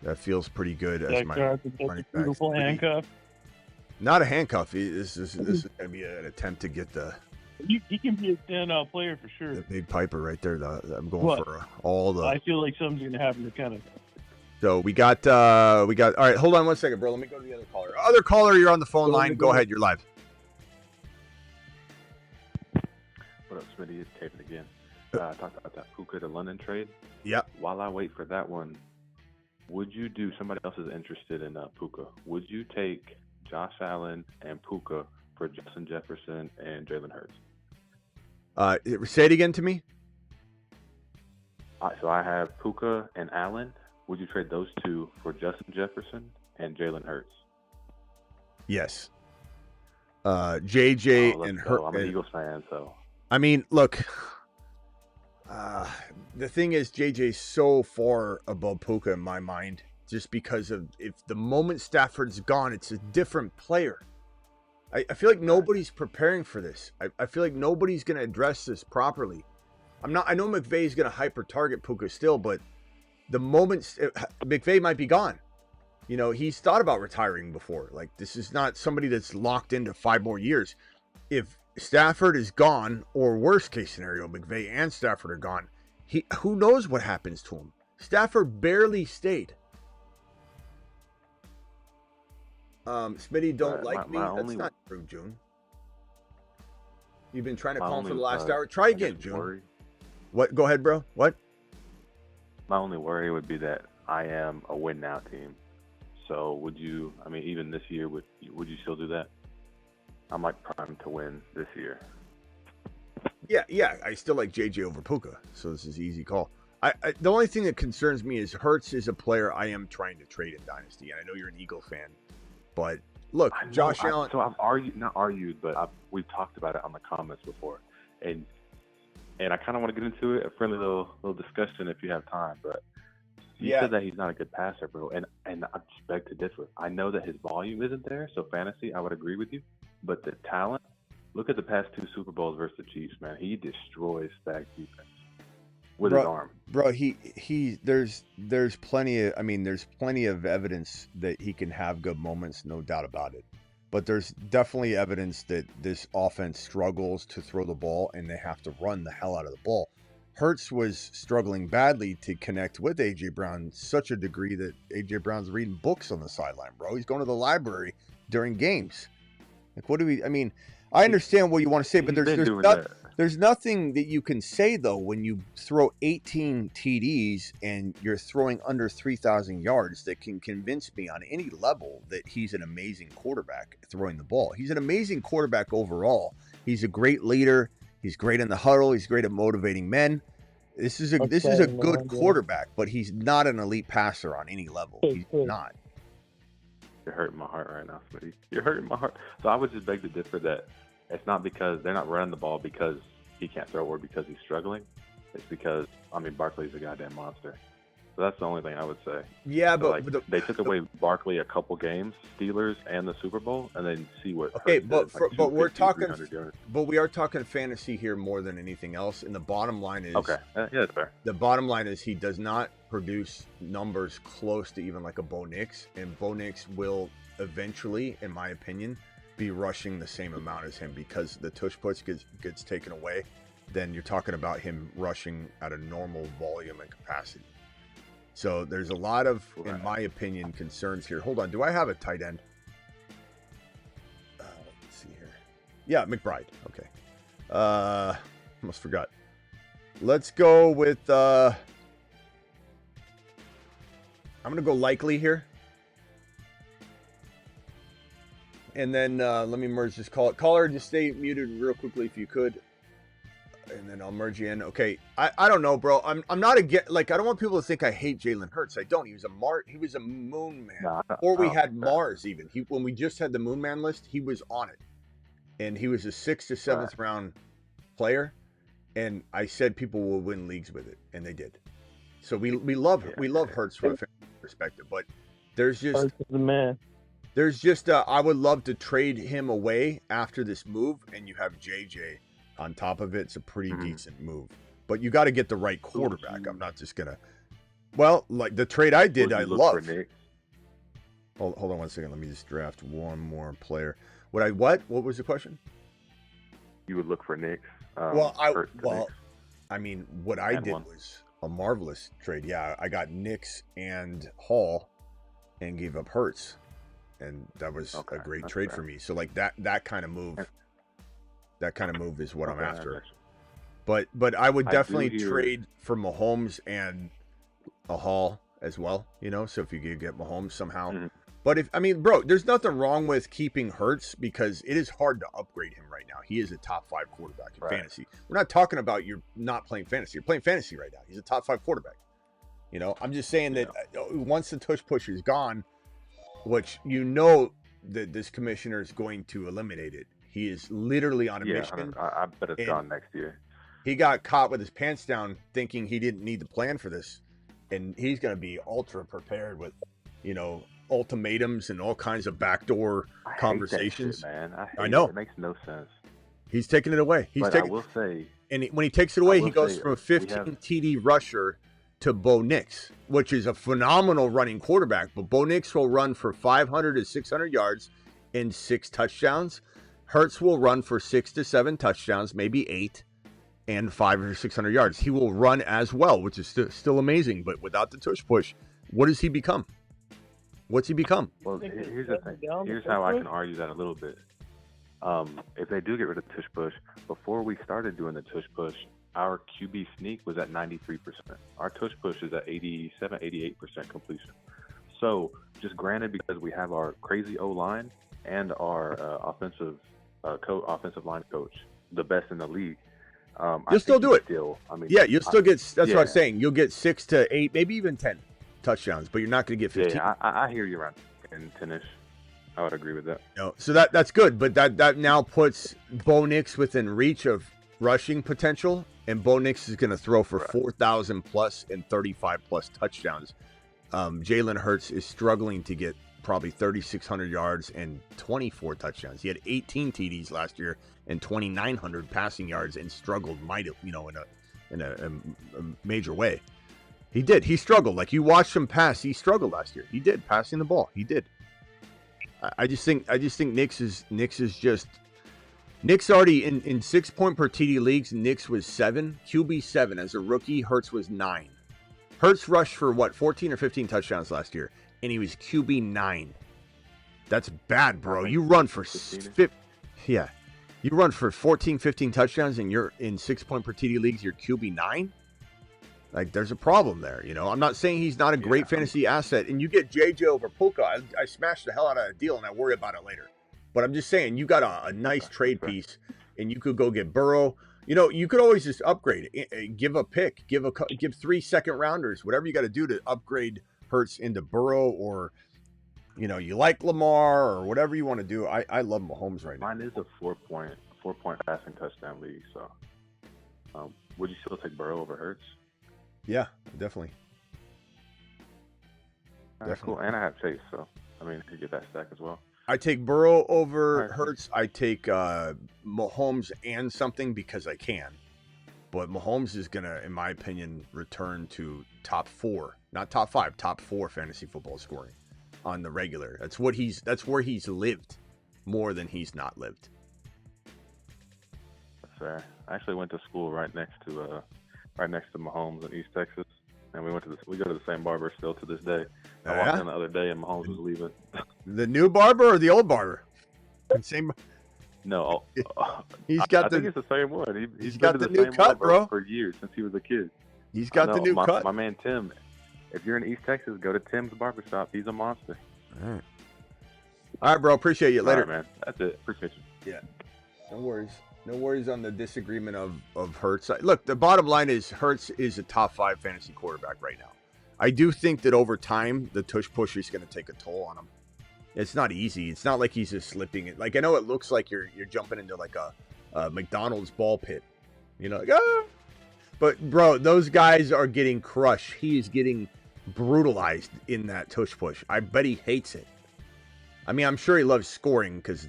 A: That feels pretty good as my running back.
P: Beautiful handcuff.
A: Not a handcuff. This is going to be an attempt to get the...
P: He can be a standout player for sure.
A: The Big Piper right there. I'm going for all the...
P: I feel like something's going to happen to kind of...
A: So we got, all right, hold on one second, bro. Let me go to the other caller. Other caller, you're on the phone line. Go ahead, you're live.
M: What up, Smitty? It's David again. I talked about that Puka to London trade.
A: Yep.
M: While I wait for that one, would you do, somebody else is interested in Puka, would you take Josh Allen and Puka for Justin Jefferson and Jalen Hurts?
A: Say it again to me.
M: So I have Puka and Allen. Would you trade those 2 for Justin Jefferson and Jalen Hurts?
A: Yes. JJ and her.
M: I'm an Eagles fan, so.
A: I mean, look. The thing is, JJ's so far above Puka in my mind, just because of if the moment Stafford's gone, it's a different player. I feel like nobody's preparing for this. I feel like nobody's going to address this properly. I know McVay's going to hyper target Puka still, but the moment McVay might be gone. You know, he's thought about retiring before. Like, this is not somebody that's locked into 5 more years. If Stafford is gone, or worst case scenario, McVay and Stafford are gone, who knows what happens to him? Stafford barely stayed. Smitty don't like me. That's not true, June. You've been trying to call him for the last hour. Try again, June.
M: Worry.
A: What? Go ahead, bro. What?
M: My only worry would be that I am a win now team. So would you? I mean, even this year, would you still do that? I'm like primed to win this year.
A: Yeah. I still like JJ over Puka, so this is an easy call. The only thing that concerns me is Hurts is a player I am trying to trade in Dynasty, and I know you're an Eagle fan. But look, Josh Allen.
M: So I've not argued, but we've talked about it on the comments before, and I kind of want to get into it, a friendly little discussion if you have time. But you said that he's not a good passer, bro, and I just beg to differ. I know that his volume isn't there, so fantasy, I would agree with you, but the talent. Look at the past 2 Super Bowls versus the Chiefs, man. He destroys that defense with his arm.
A: Bro, there's plenty of evidence that he can have good moments, no doubt about it. But there's definitely evidence that this offense struggles to throw the ball and they have to run the hell out of the ball. Hurts was struggling badly to connect with A.J. Brown such a degree that A.J. Brown's reading books on the sideline, bro. He's going to the library during games. Like, I understand what you want to say, but there's nothing that you can say, though, when you throw 18 TDs and you're throwing under 3,000 yards that can convince me on any level that he's an amazing quarterback throwing the ball. He's an amazing quarterback overall. He's a great leader. He's great in the huddle. He's great at motivating men. This is a good quarterback, but he's not an elite passer on any level. He's not.
M: You're hurting my heart right now, Smitty. You're hurting my heart. So I would just beg to differ that it's not because they're not running the ball because he can't throw or because he's struggling. It's because, Barkley's a goddamn monster. So that's the only thing I would say.
A: Yeah,
M: so they took away Barkley a couple games, Steelers and the Super Bowl, and then see what.
A: Okay, but we are talking fantasy here more than anything else. And the bottom line is
M: that's fair.
A: The bottom line is he does not produce numbers close to even like a Bo Nix, and Bo Nix will eventually, in my opinion, be rushing the same amount as him because the tush push gets taken away. Then you're talking about him rushing at a normal volume and capacity. So there's a lot of, in my opinion, concerns here. Hold on. Do I have a tight end? Let's see here. Yeah, McBride. Okay. Almost forgot. Let's go with, I'm going to go likely here. And then let me merge this call. Caller, just stay muted real quickly if you could. And then I'll merge you in. Okay, I don't know, bro. I'm not I don't want people to think I hate Jalen Hurts. I don't. He was a moon man. Or we had Mars even. When we just had the moon man list, he was on it. And he was a 6th to 7th round player. And I said people will win leagues with it, and they did. So we love Hurts from a fan perspective, but there's just
P: Hurts is the man.
A: There's just I would love to trade him away after this move, and you have JJ on top of it. It's a pretty decent move, but you got to get the right quarterback. I'm not just gonna. Well, like the trade I did, I love. Hold on 1 second. Let me just draft one more player. What was the question?
M: You would look for Nick.
A: What I did was a marvelous trade. Yeah, I got Knicks and Hall, and gave up Hurts, and that was a great trade for me. So like that kind of move. That kind of move is what I'm after. But I would definitely trade for Mahomes and a Hall as well, so if you could get Mahomes somehow. But bro, there's nothing wrong with keeping Hurts because it is hard to upgrade him right now. He is a top 5 quarterback in fantasy. We're not talking about you're not playing fantasy. You're playing fantasy right now. He's a top 5 quarterback. I'm just saying that once the tush push is gone, which that this commissioner is going to eliminate it. He is literally on a
M: Yeah,
A: mission.
M: I bet it's
A: And
M: gone next year.
A: he got caught with his pants down thinking he didn't need to plan for this. And he's going to be ultra prepared with, ultimatums and all kinds of backdoor conversations.
M: I hate that shit, man.
A: I know.
M: It makes no sense.
A: He's taking it away.
M: I will say,
A: and when he takes it away, he goes from a 15 TD rusher to Bo Nix, which is a phenomenal running quarterback. But Bo Nix will run for 500 to 600 yards and 6 touchdowns. Hurts will run for 6 to 7 touchdowns, maybe 8, and 500 or 600 yards. He will run as well, which is still amazing. But without the tush push, what does he become? What's he become?
M: Well, here's the thing. Here's how I can argue that a little bit. If they do get rid of tush push, before we started doing the tush push, our QB sneak was at 93%. Our tush push is at 87, 88% completion. So, just granted, because we have our crazy O-line and our offensive line coach, the best in the league,
A: You'll still do it.
M: You'll
A: still get. That's what I'm saying. You'll get 6 to 8, maybe even 10 touchdowns, but you're not going to get 15.
M: Yeah, I hear you around 10-ish. I would agree with that.
A: So that's good, but that now puts Bo Nix within reach of rushing potential, and Bo Nix is going to throw for 4,000 plus and 35 plus touchdowns. Jalen Hurts is struggling to get probably 3,600 yards and 24 touchdowns. He had 18 TDs last year and 2,900 passing yards and struggled mightily, in a major way. He did. He struggled. Like, you watched him pass. He struggled last year. He did, passing the ball. He did. I just think Nix is just Nick's already in 6 point per TD leagues. Nix was 7, QB 7 as a rookie. Hurts was 9. Hurts rushed for 14 or 15 touchdowns last year, and he was QB 9. That's bad, bro. You run for 14, 15 touchdowns, and you're in 6 point per TD leagues. You're QB 9. Like, there's a problem there, I'm not saying he's not a great fantasy asset, and you get JJ over Puka. I smashed the hell out of a deal, and I worry about it later. But I'm just saying, you got a nice trade piece, and you could go get Burrow. You could always just upgrade it. Give a pick, give 3 second rounders, whatever you got to do to upgrade Hurts into Burrow, or you like Lamar, or whatever you want to do. I love Mahomes right now.
M: Mine is a 4-point passing touchdown league. So, would you still take Burrow over Hurts?
A: Yeah, definitely.
M: Cool. And I have Chase, so you get that stack as well.
A: I take Burrow over Hurts. I take Mahomes and something because I can. But Mahomes is going to, in my opinion, return to top 4, not top 5, top 4 fantasy football scoring on the regular. That's where he's lived more than he's not lived.
M: That's fair. I actually went to school right next to Mahomes in East Texas, and we go to the same barber still to this day. I walked in the other day, and Mahomes was leaving.
A: The new barber or the old barber? Same.
M: No,
A: he's got
M: I think it's the same one.
A: He's got the new
M: same
A: cut, bro,
M: for years since he was a kid.
A: He's got the new cut.
M: My man Tim. If you're in East Texas, go to Tim's barbershop. He's a monster.
A: All right, bro. Appreciate you. Later,
M: all right, man. That's it. Appreciate you.
A: Yeah. No worries. No worries on the disagreement of Hurts. Look, the bottom line is Hurts is a top 5 fantasy quarterback right now. I do think that over time, the tush push is going to take a toll on him. It's not easy. It's not like he's just slipping it. Like, I know it looks like you're jumping into like a McDonald's ball pit. But, bro, those guys are getting crushed. He is getting brutalized in that tush push. I bet he hates it. I'm sure he loves scoring because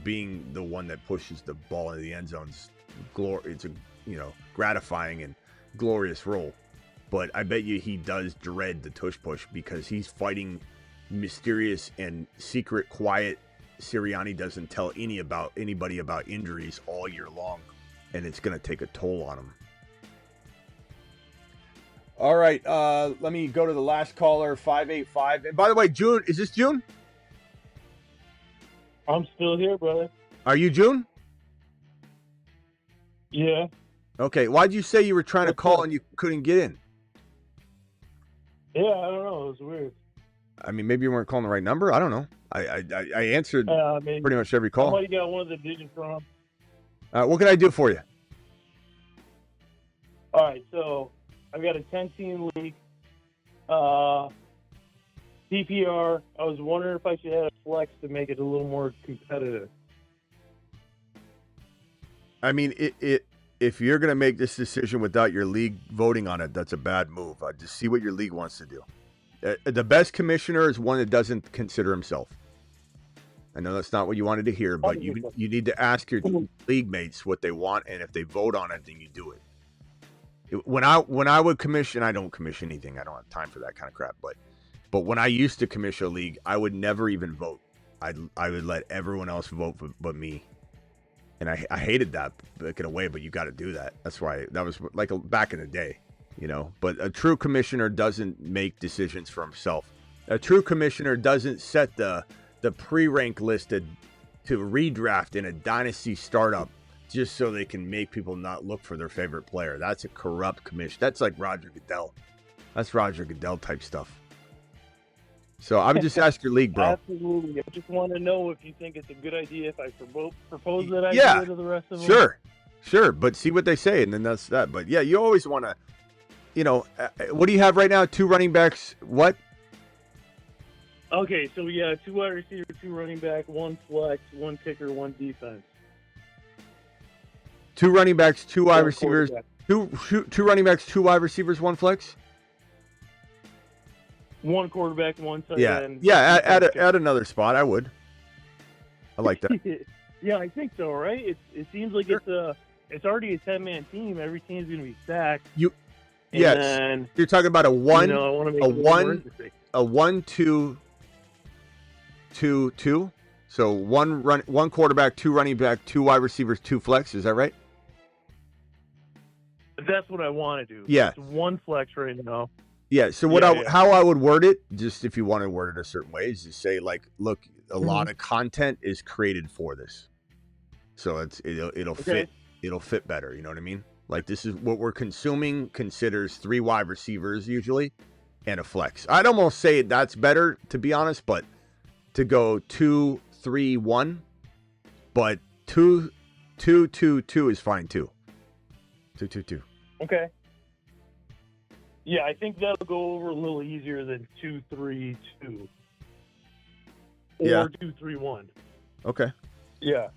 A: being the one that pushes the ball into the end zone's it's a gratifying and glorious role. But I bet you he does dread the tush push because he's fighting mysterious and secret, quiet. Sirianni doesn't tell anybody about injuries all year long, and it's going to take a toll on him. All right, let me go to the last caller, 585. And by the way, June, is this June?
P: I'm still here, brother.
A: Are you June?
P: Yeah.
A: Okay. Why'd you say you were trying to call and you couldn't get in?
P: Yeah, I don't know. It was weird.
A: Maybe you weren't calling the right number. I don't know. I answered pretty much every call.
P: Somebody got one of the digits wrong.
A: What can I do for you?
P: All right. So I've got a 10-team league. PPR, I was wondering if I should add a flex to make it a little more competitive.
A: I mean, if you're going to make this decision without your league voting on it, that's a bad move. Just see what your league wants to do. The best commissioner is one that doesn't consider himself. I know that's not what you wanted to hear, but you need to ask your league mates what they want, and if they vote on it, then you do it. When I would commission, I don't commission anything. I don't have time for that kind of crap. But when I used to commission a league, I would never even vote. I would let everyone else vote but me. And I hated that back in a way, but you got to do that. That's why that was like back in the day, you know. But a true commissioner doesn't make decisions for himself. A true commissioner doesn't set the pre-rank listed to redraft in a dynasty startup just so they can make people not look for their favorite player. That's a corrupt commission. That's like Roger Goodell. That's Roger Goodell type stuff. So I would just ask your league, bro.
P: Absolutely. I just want to know if you think it's a good idea if I propose that idea to the rest of them.
A: Sure. But see what they say, and then that's that. But yeah, you always want to, you know, what do you have right now? 2 running backs. What?
P: Okay, so yeah, 2 wide receiver, 2 running back, 1 flex, 1 kicker, 1 defense.
A: 2 running backs, 2 wide receivers, 2 running backs, 2 wide receivers, 1 flex.
P: 1 quarterback, 1 tight end.
A: Yeah. Add another spot. I would. I like that.
P: Yeah, I think so. Right? It seems like it's already a 10-man team. Every team's going to be stacked.
A: Yes.
P: Then,
A: you're talking about a 1,
P: I want to make
A: a 1, 2, 2, 2. So 1 quarterback, 2 running back, 2 wide receivers, 2 flex. Is that right?
P: That's what I want to do.
A: Yeah.
P: It's 1 flex right now.
A: Yeah. So how I would word it, just if you want to word it a certain way, is to say like, look, a lot of content is created for this, so it'll fit better. You know what I mean? Like this is what we're consuming. Considers 3 wide receivers usually, and a flex. I'd almost say that's better, to be honest, but to go 2, 3, 1, but 2, 2, 2, 2 is fine too. 2, 2, 2.
P: Okay. Yeah, I think that'll go over a little easier than 2, 3, 2. Or 2, 3, 1.
A: Okay.
P: Yeah.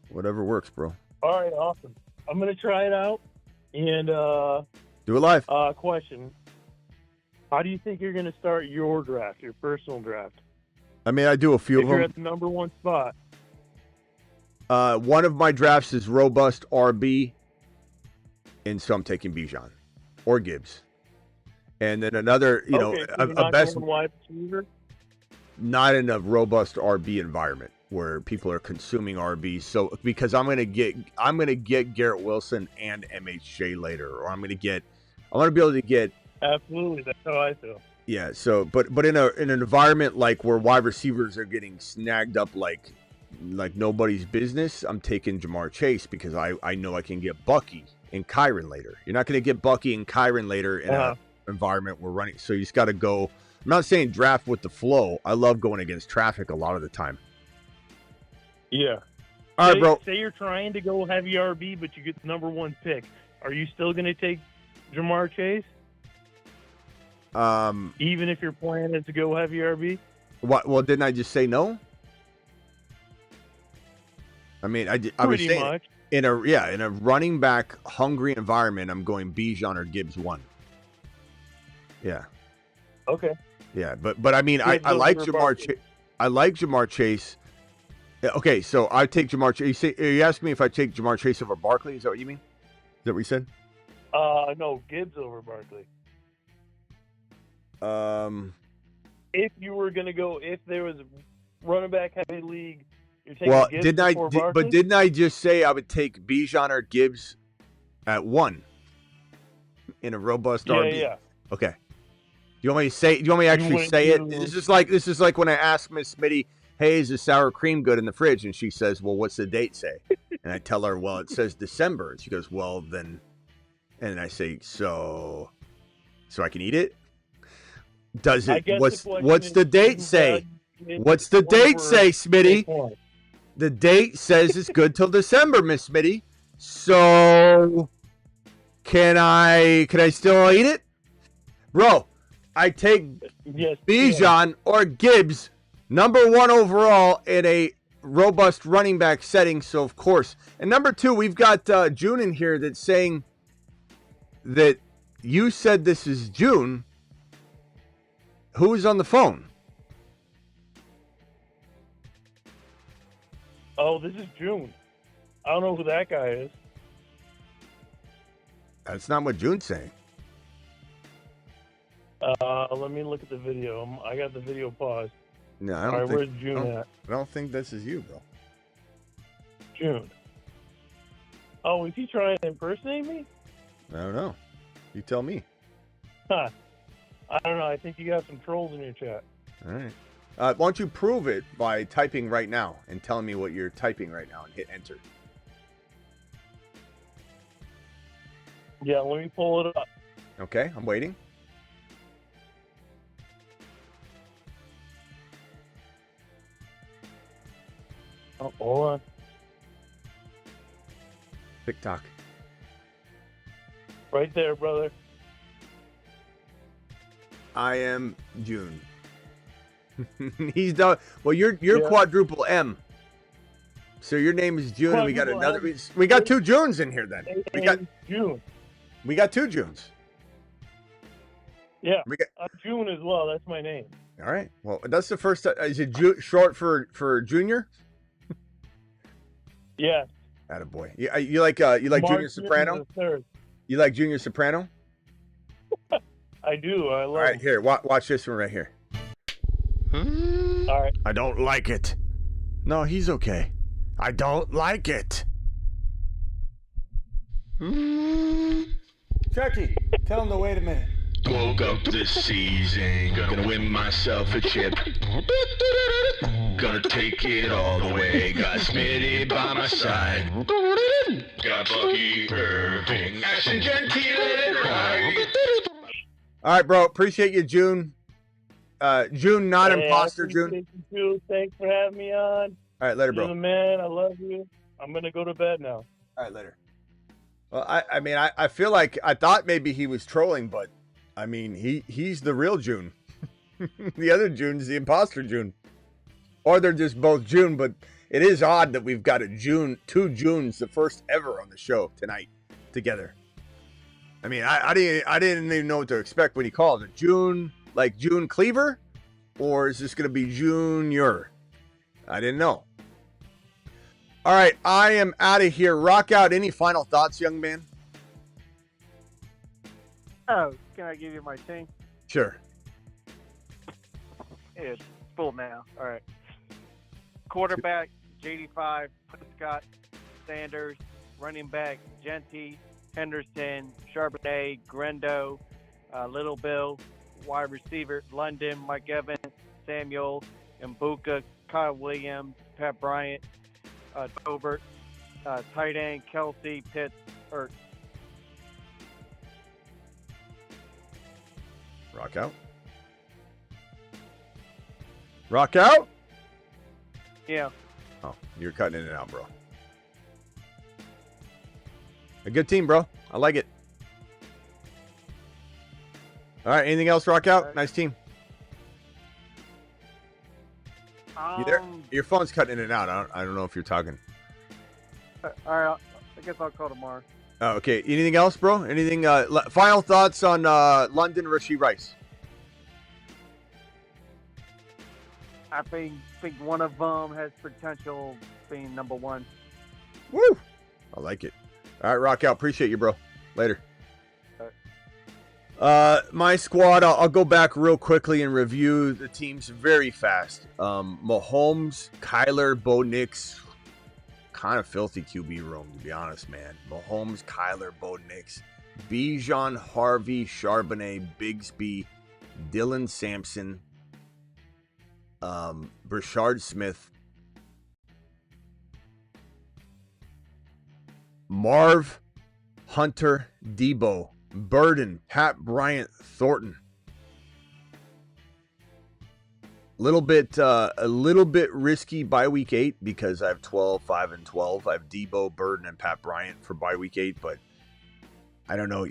A: Whatever works, bro.
P: All right, awesome. I'm gonna try it out and
A: do it live.
P: Question: how do you think you're gonna start your draft, your personal draft?
A: I mean, I do a few
P: if
A: of
P: you're
A: them.
P: at the number 1 spot.
A: One of my drafts is robust RB, and so I'm taking Bijan or Gibbs. And then another, a best
P: wide receiver?
A: Not in a robust RB environment where people are consuming RBs. So because I'm gonna get Garrett Wilson and MHJ later, or I want to be able to get.
P: Absolutely, that's how I feel.
A: Yeah. So, but in an environment like where wide receivers are getting snagged up like nobody's business, I'm taking Jamar Chase because I know I can get Bucky and Kyron later. You're not gonna get Bucky and Kyron later in a environment we're running, so you just got to go. I'm not saying draft with the flow. I love going against traffic a lot of the time.
P: Yeah.
A: All right, bro.
P: Say you're trying to go heavy RB, but you get the number 1 pick. Are you still going to take Jamar Chase? Even if your plan is to go heavy RB?
A: What? Well, didn't I just say no? I mean, I was saying much. In a running back hungry environment, I'm going Bijan or Gibbs 1. Yeah.
P: Okay.
A: Yeah, but I mean, I like Jamar Chase. I like Jamar Chase. Okay, so I take Jamar Chase. Are you asking me if I take Jamar Chase over Barkley? Is that what you mean? Is that what you said?
P: No, Gibbs over Barkley.
A: If
P: you were gonna go, if there was a running back heavy league, you're taking Gibbs before Barkley?
A: But didn't I just say I would take Bijan or Gibbs at 1 in a robust RB?
P: Yeah.
A: Okay. Do you want me to actually say it? This is like when I ask Miss Smitty, "Hey, is the sour cream good in the fridge?" And she says, "Well, what's the date say?" And I tell her, "Well, it says December." And she goes, "Well, then," and I say, "So I can eat it?" Does it? What's the date say? What's the date say, Smitty? The date says it's good till December, Miss Smitty. So can I still eat it? Bro, I take Bijan or Gibbs, number 1 overall in a robust running back setting, so of course. And number 2, we've got June in here that's saying that you said this is June. Who is on the phone?
P: Oh, this is June. I don't know who that guy is.
A: That's not what June's saying.
P: Let me look at the video. I got the video paused.
A: No, I
P: All
A: don't
P: right,
A: think.
P: where's June at?
A: I don't think this is you, bro.
P: June. Oh, is he trying to impersonate me?
A: I don't know. You tell me.
P: Huh. I don't know. I think you got some trolls in your chat.
A: All right. Why don't you prove it by typing right now and telling me what you're typing right now and hit enter.
P: Yeah, let me pull it up.
A: Okay, I'm waiting.
P: Oh, hold on.
A: TikTok.
P: Right there, brother.
A: I am June. He's done. Well, you're
P: Yeah.
A: quadruple M. So your name is June, and we got
P: Quadruple
A: another.
P: M.
A: We got 2 Junes in here. Then we got
P: June.
A: We got 2 Junes.
P: Yeah,
A: We got.
P: I'm June as well. That's my name.
A: All right. Well, that's the first. Is it short for junior?
P: Yeah.
A: Attaboy. You like Junior
P: March
A: Soprano?
P: the 3rd.
A: You like Junior Soprano?
P: I do. I love
A: All right,
P: it.
A: here. Watch this one right here.
P: All right.
B: I don't like it. No, he's okay. I don't like it.
A: Chucky, tell him to wait a minute.
Q: Woke up this season, gonna win myself a chip. Gonna take it all the way. Got Smitty by my side. Got Bucky Irving, Ashton Gentile, let it ride.
A: All right, bro. Appreciate you, June. June, not
P: Hey,
A: imposter,
P: I appreciate
A: June.
P: you too. Thanks for having me on.
A: All right, later,
P: You're
A: bro.
P: the man. I love you. I'm gonna go to bed now.
A: All right, later. Well, I mean, I feel like I thought maybe he was trolling, but I mean, he's the real June. The other June's the imposter June. Or they're just both June, but it is odd that we've got 2 Junes, the first ever on the show tonight together. I mean, I didn't even know what to expect when he called it. June, like June Cleaver? Or is this going to be Junior? I didn't know. All right, I am out of here. Rock out. Any final thoughts, young man?
L: Oh, can I give you my team?
A: Sure.
L: It's full now. All right. Quarterback, JD5, Scott, Sanders. Running back, Genty, Henderson, Charbonnet, Grendo, Little Bill. Wide receiver, London, Mike Evans, Samuel, Mbuka, Kyle Williams, Pat Bryant, Tobert. Tight end, Kelsey, Pitts, Ertz.
A: Rock out. Rock out?
L: Yeah.
A: Oh, you're cutting in and out, bro. A good team, bro. I like it. All right, anything else, Rock out? Nice team. You there? Your phone's cutting in and out. I don't know if you're talking.
L: All right. I guess I'll call tomorrow.
A: Oh, okay. Anything else, bro? Anything? Final thoughts on London Rashee Rice?
L: I think one of them has potential being number 1.
A: Woo! I like it. All right, Rock out. Appreciate you, bro. Later. My squad, I'll go back real quickly and review the teams very fast. Mahomes, Kyler, Bo Nix, kind of filthy QB room, to be honest, man. Mahomes, Kyler, Bo Nix, Bijan, Harvey, Charbonnet, Bigsby, Dylan Sampson, Brashard Smith, Marv, Hunter, Debo, Burden, Pat Bryant, Thornton. A little bit risky by week 8 because I have 12, 5, and 12. I have Debo, Burden, and Pat Bryant for by week 8, but I don't know.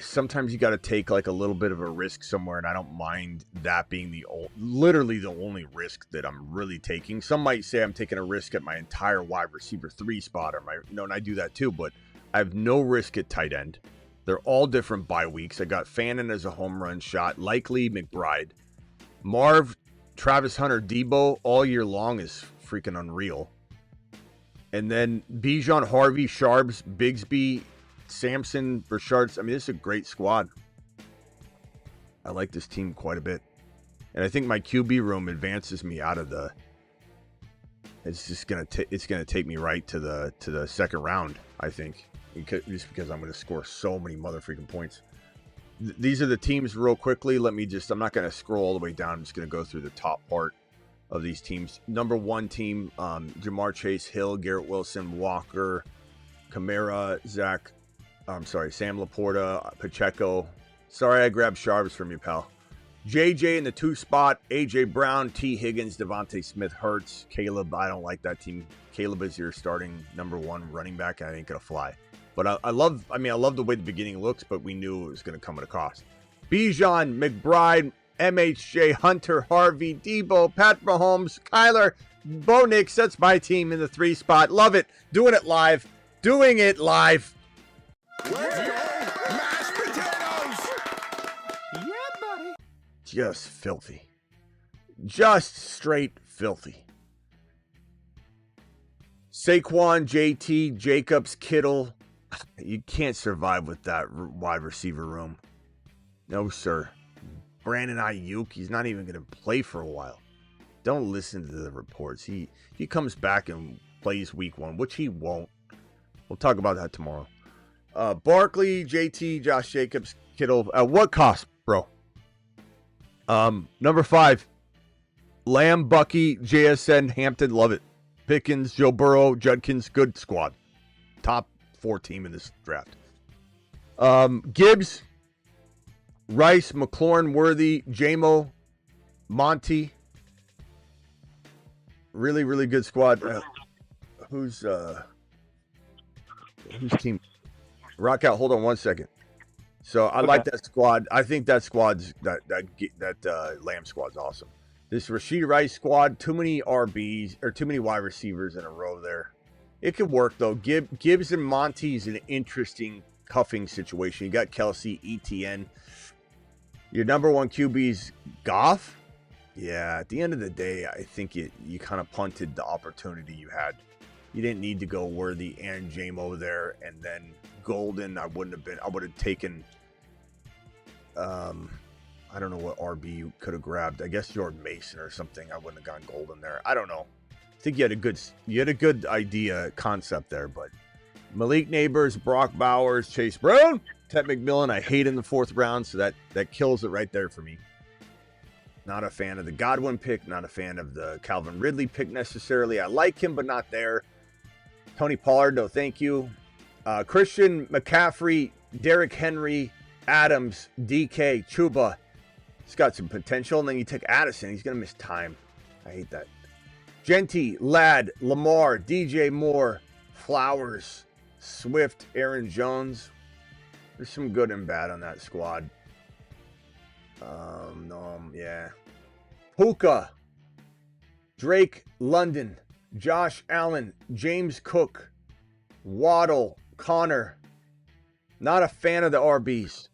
A: Sometimes you got to take like a little bit of a risk somewhere, and I don't mind that being literally the only risk that I'm really taking. Some might say I'm taking a risk at my entire wide receiver 3 spot, or and I do that too, but I have no risk at tight end. They're all different bye weeks. I got Fannin as a home run shot, likely McBride. Marv, Travis Hunter, Debo all year long is freaking unreal. And then Bijan, Harvey, Sharps, Bigsby, Samson, Richards. I mean, this is a great squad. I like this team quite a bit. And I think my QB room advances me out of the... It's just going to take me right to the second round, I think. Just because I'm going to score so many motherfucking points. These are the teams real quickly. I'm not going to scroll all the way down. I'm just going to go through the top part of these teams. Number 1 team, Jamar Chase, Hill, Garrett Wilson, Walker, Kamara, Sam Laporta, Pacheco. Sorry I grabbed Sharps from you, pal. JJ in the 2 spot, AJ Brown, T. Higgins, Devontae Smith, Hurts, Caleb. I don't like that team. Caleb is your starting number 1 running back. I ain't going to fly. But I love the way the beginning looks, but we knew it was going to come at a cost. Bijan, McBride, MHJ, Hunter, Harvey, Debo, Pat Mahomes, Kyler, Bo Nix. That's my team in the 3 spot. Love it. Doing it live.
Q: Let's go! Mashed potatoes!
O: Yeah, buddy.
A: Just filthy. Just straight filthy. Saquon, JT, Jacobs, Kittle. You can't survive with that wide receiver room. No, sir. Brandon Ayuk, he's not even going to play for a while. Don't listen to the reports. He comes back and plays week 1, which he won't. We'll talk about that tomorrow. Barkley, JT, Josh Jacobs, Kittle. At what cost, bro? Number 5, Lamb, Bucky, JSN, Hampton, love it. Pickens, Joe Burrow, Judkins, good squad. Top 4 team in this draft. Gibbs, Rice, McLaurin, Worthy, Jamo, Monty. Really, really good squad. Who's team? Rock out. Hold on 1 second. So I like that squad. I think that squad's that Lamb squad's awesome. This Rashid Rice squad, too many RBs or too many wide receivers in a row there. It could work though. Gibbs and Monty's an interesting cuffing situation. You got Kelsey, ETN. Your number 1 QB's Goff. Yeah, at the end of the day, I think you kind of punted the opportunity you had. You didn't need to go Worthy and Jamo there, and then Golden. I would have taken. I don't know what RB you could have grabbed. I guess Jordan Mason or something. I wouldn't have gone Golden there. I don't know. I think you had a good idea concept there, but Malik Neighbors, Brock Bowers, Chase Brown, Ted McMillan. I hate in the 4th round, so that kills it right there for me. Not a fan of the Godwin pick. Not a fan of the Calvin Ridley pick necessarily. I like him, but not there. Tony Pollard, no thank you. Christian McCaffrey, Derrick Henry, Adams, DK, Chuba. He's got some potential. And then you take Addison. He's going to miss time. I hate that. Genty, Ladd, Lamar, DJ Moore, Flowers, Swift, Aaron Jones. There's some good and bad on that squad. Yeah. Puka, Drake, London, Josh Allen, James Cook, Waddle, Connor. Not a fan of the RBs.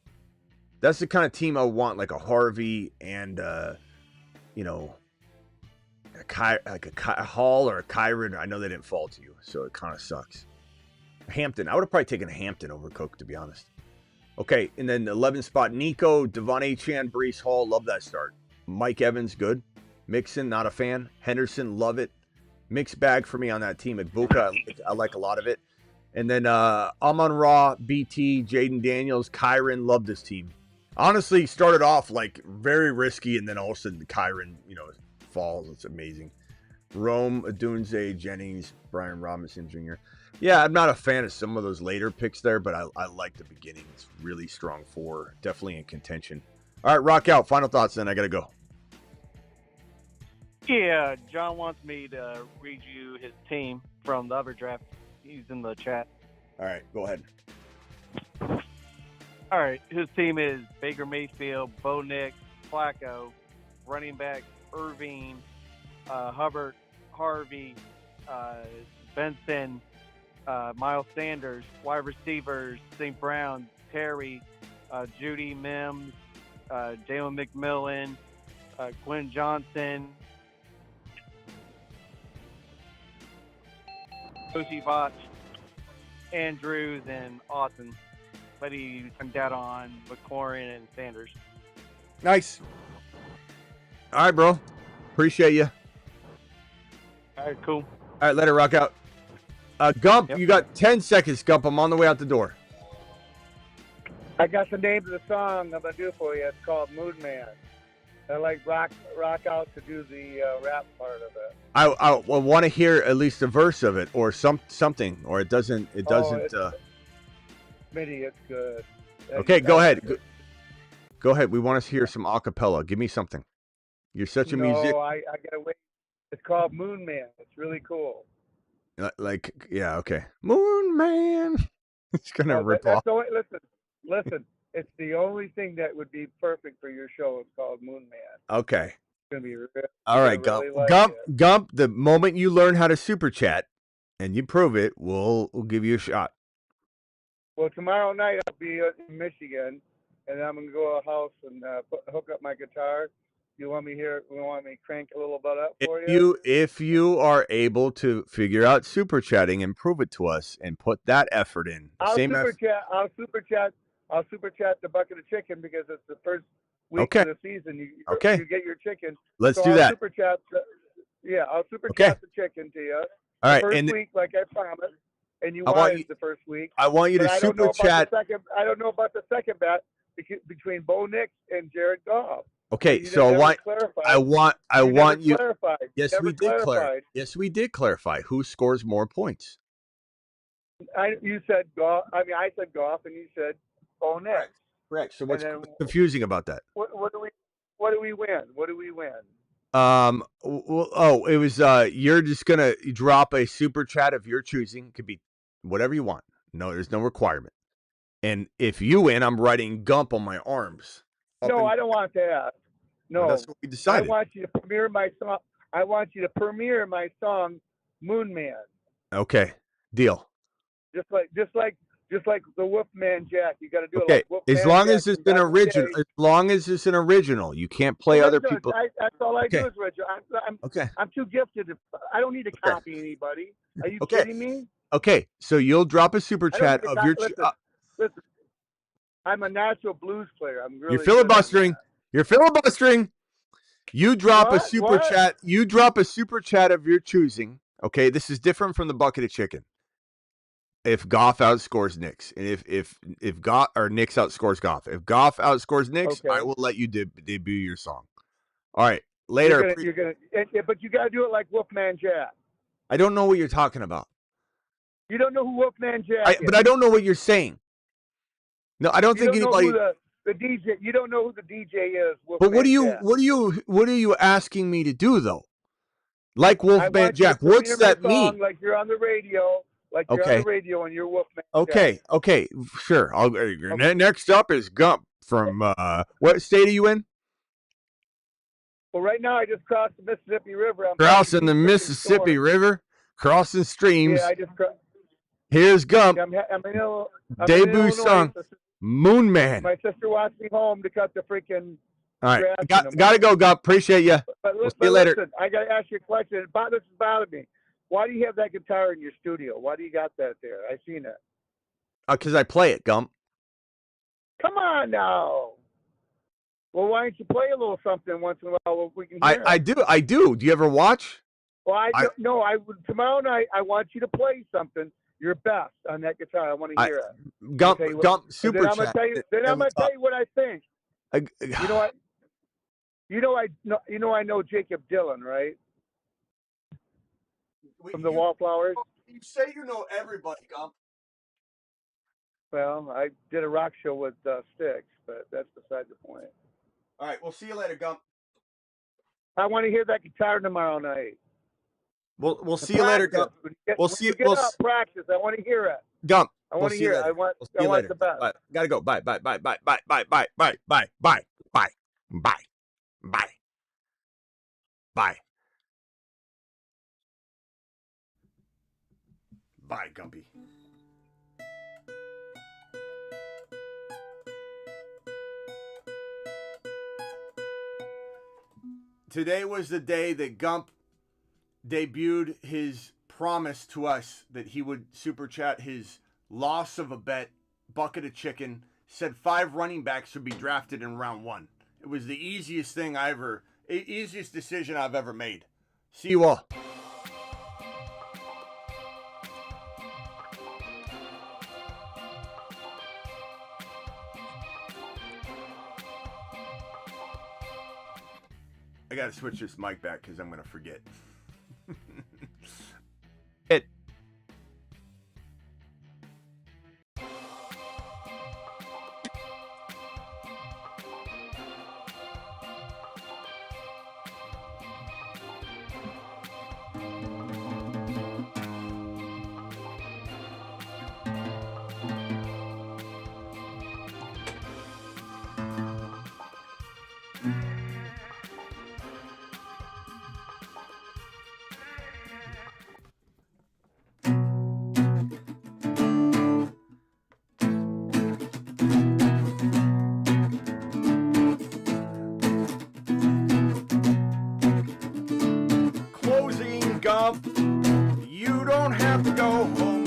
A: That's the kind of team I want, like a Harvey and a Hall or a Kyron. I know they didn't fall to you, so it kind of sucks. Hampton. I would have probably taken Hampton over Cook, to be honest. Okay, and then the 11th spot, Nico, Devon Achane, Breece Hall. Love that start. Mike Evans, good. Mixon, not a fan. Henderson, love it. Mixed bag for me on that team. Ibuka, I like a lot of it. And then Amon-Ra, BT, Jaden Daniels, Kyron, love this team. Honestly, started off like very risky, and then all of a sudden Kyron, falls. It's amazing. Rome, Adunze, Jennings, Brian Robinson Jr. Yeah, I'm not a fan of some of those later picks there, but I like the beginning. It's really strong 4. Definitely in contention. All right, rock out. Final thoughts, then I got to go.
L: Yeah, John wants me to read you his team from the other draft. He's in the chat.
A: All right, go ahead.
L: All right, his team is Baker Mayfield, Bo Nix, Flacco, running back Irving, Hubbard, Harvey, Benson, Miles Sanders, wide receivers St. Brown, Terry, Judy Mims, Jalen McMillan, Quinn Johnson, Bach, Andrews, and Austin. But he turned out on McLaurin and Sanders.
A: Nice. All right, bro. Appreciate you.
L: All right, cool.
A: All right, let it rock out. Gump, you got 10 seconds, Gump. I'm on the way out the door.
R: I got the name of the song I'm gonna do for you. It's called Moon Man. I like rock out to do the rap part of it.
A: I want to hear at least a verse of it or something, or it doesn't.
R: Smitty, it's good.
A: Okay, go ahead. Go ahead. We want to hear some acapella. Give me something. You're such a music.
R: No, I gotta wait. It's called Moon Man. It's really cool.
A: Yeah, okay. Moon Man. It's gonna rip off.
R: Listen. It's the only thing that would be perfect for your show. It's called Moon Man.
A: Okay.
R: It's gonna be
A: all right, Gump.
R: Really
A: Gump. The moment you learn how to super chat, and you prove it, we'll give you a shot.
R: Well, tomorrow night I'll be in Michigan, and I'm gonna go to a house and hook up my guitar. You want me here? You want me to crank a little bit up for you?
A: If you are able to figure out super chatting and prove it to us, and put that effort in,
R: I'll super chat the bucket of chicken because it's the first week of the season. You get your chicken.
A: Let's do
R: I'll
A: that.
R: Super chat. I'll super chat the chicken to you.
A: All right,
R: first week, like I promised, and you want it the first week.
A: I want you to super chat.
R: I don't know about the second bet between Bo Nix and Jared Goff.
A: Okay, so I want you. Yes, we did clarify. Yes, we did clarify who scores more points.
R: You said Goff. I mean, I said Goff, and you said Bo Nix.
A: Correct. So what's confusing about that?
R: What do we win? What do we win?
A: It was you're just gonna drop a super chat of your choosing. It could be whatever you want. No, there's no requirement. And if you win, I'm writing Gump on my arms.
R: No, I don't want that. No,
A: well, that's what we decided.
R: I want you to premiere my song. I want you to premiere my song, Moon Man.
A: Okay, deal.
R: Just like the Wolfman Jack, you got to do
A: okay.
R: it. Like
A: as long as it's an original. As long as it's an original, you can't play other people.
R: That's all I do is original. I'm too gifted. I don't need to copy anybody. Are you kidding me?
A: Okay, so you'll drop a super chat of your.
R: Listen, I'm a blues player. I'm really.
A: You're filibustering. You're filibustering. You drop a super chat. You drop a super chat of your choosing. Okay, this is different from the bucket of chicken. If Goff outscores Nix, and if Goff or Nix outscores Goff, if Goff outscores Nix, I will let you debut your song. All right, later.
R: You're gonna, but you got to do it like Wolfman Jack.
A: I don't know what you're talking about.
R: You don't know who Wolfman Jack is.
A: But I don't know what you're saying. No, I don't think anybody.
R: The DJ. You don't know who the DJ is.
A: But what are you asking me to do though? Like Wolfman Jack, what's that mean?
R: Like you're on the radio. Like you're on the radio and you're Wolfman.
A: Okay,
R: Jack.
A: Okay, sure. Next up is Gump from what state are you in?
R: Well, right now I just crossed the Mississippi River. I'm
A: crossing the Mississippi River, crossing streams.
R: Yeah, I just crossed.
A: Here's Gump.
R: I'm
A: debut song, Moon Man.
R: My sister wants me home to cut the freaking.
A: All right, gotta go, Gump. Appreciate you. We'll see you later.
R: Listen, I gotta ask you a question. This is bothering me. Why do you have that guitar in your studio? Why do you got that there? I seen it.
A: Because I play it, Gump.
R: Come on now. Well, why don't you play a little something once in a while? We can hear
A: I do. Do you ever watch?
R: Well, tomorrow night I want you to play something. Your best on that guitar. I want to hear it.
A: Gump, super
R: chat.
A: Then
R: I'm gonna tell you what I think. You know what? I know Jacob Dylan, right? From the Wallflowers.
A: You say you know everybody, Gump.
R: Well, I did a rock show with Styx, but that's beside the point.
A: All right, we'll see you later, Gump.
R: I want to hear that guitar tomorrow night.
A: We'll see you later, Gump.
R: Practice. I want to hear it.
A: Gump,
R: I want to hear. I want.
A: We'll see
R: I
A: you
R: want
A: later.
R: the best.
A: Bye. Gotta go. Bye. Bye. Bye. Bye. Bye. Bye. Bye. Bye. Bye. Bye. Bye. Bye. Bye. Bye. Bye, Gumpy. Today was the day that Gump debuted his promise to us that he would super chat his loss of a bet, bucket of chicken, said 5 running backs should be drafted in round 1. It was the easiest decision I've ever made. See you all. I gotta switch this mic back because I'm gonna forget. It. Closing, Gump. You don't have to go home.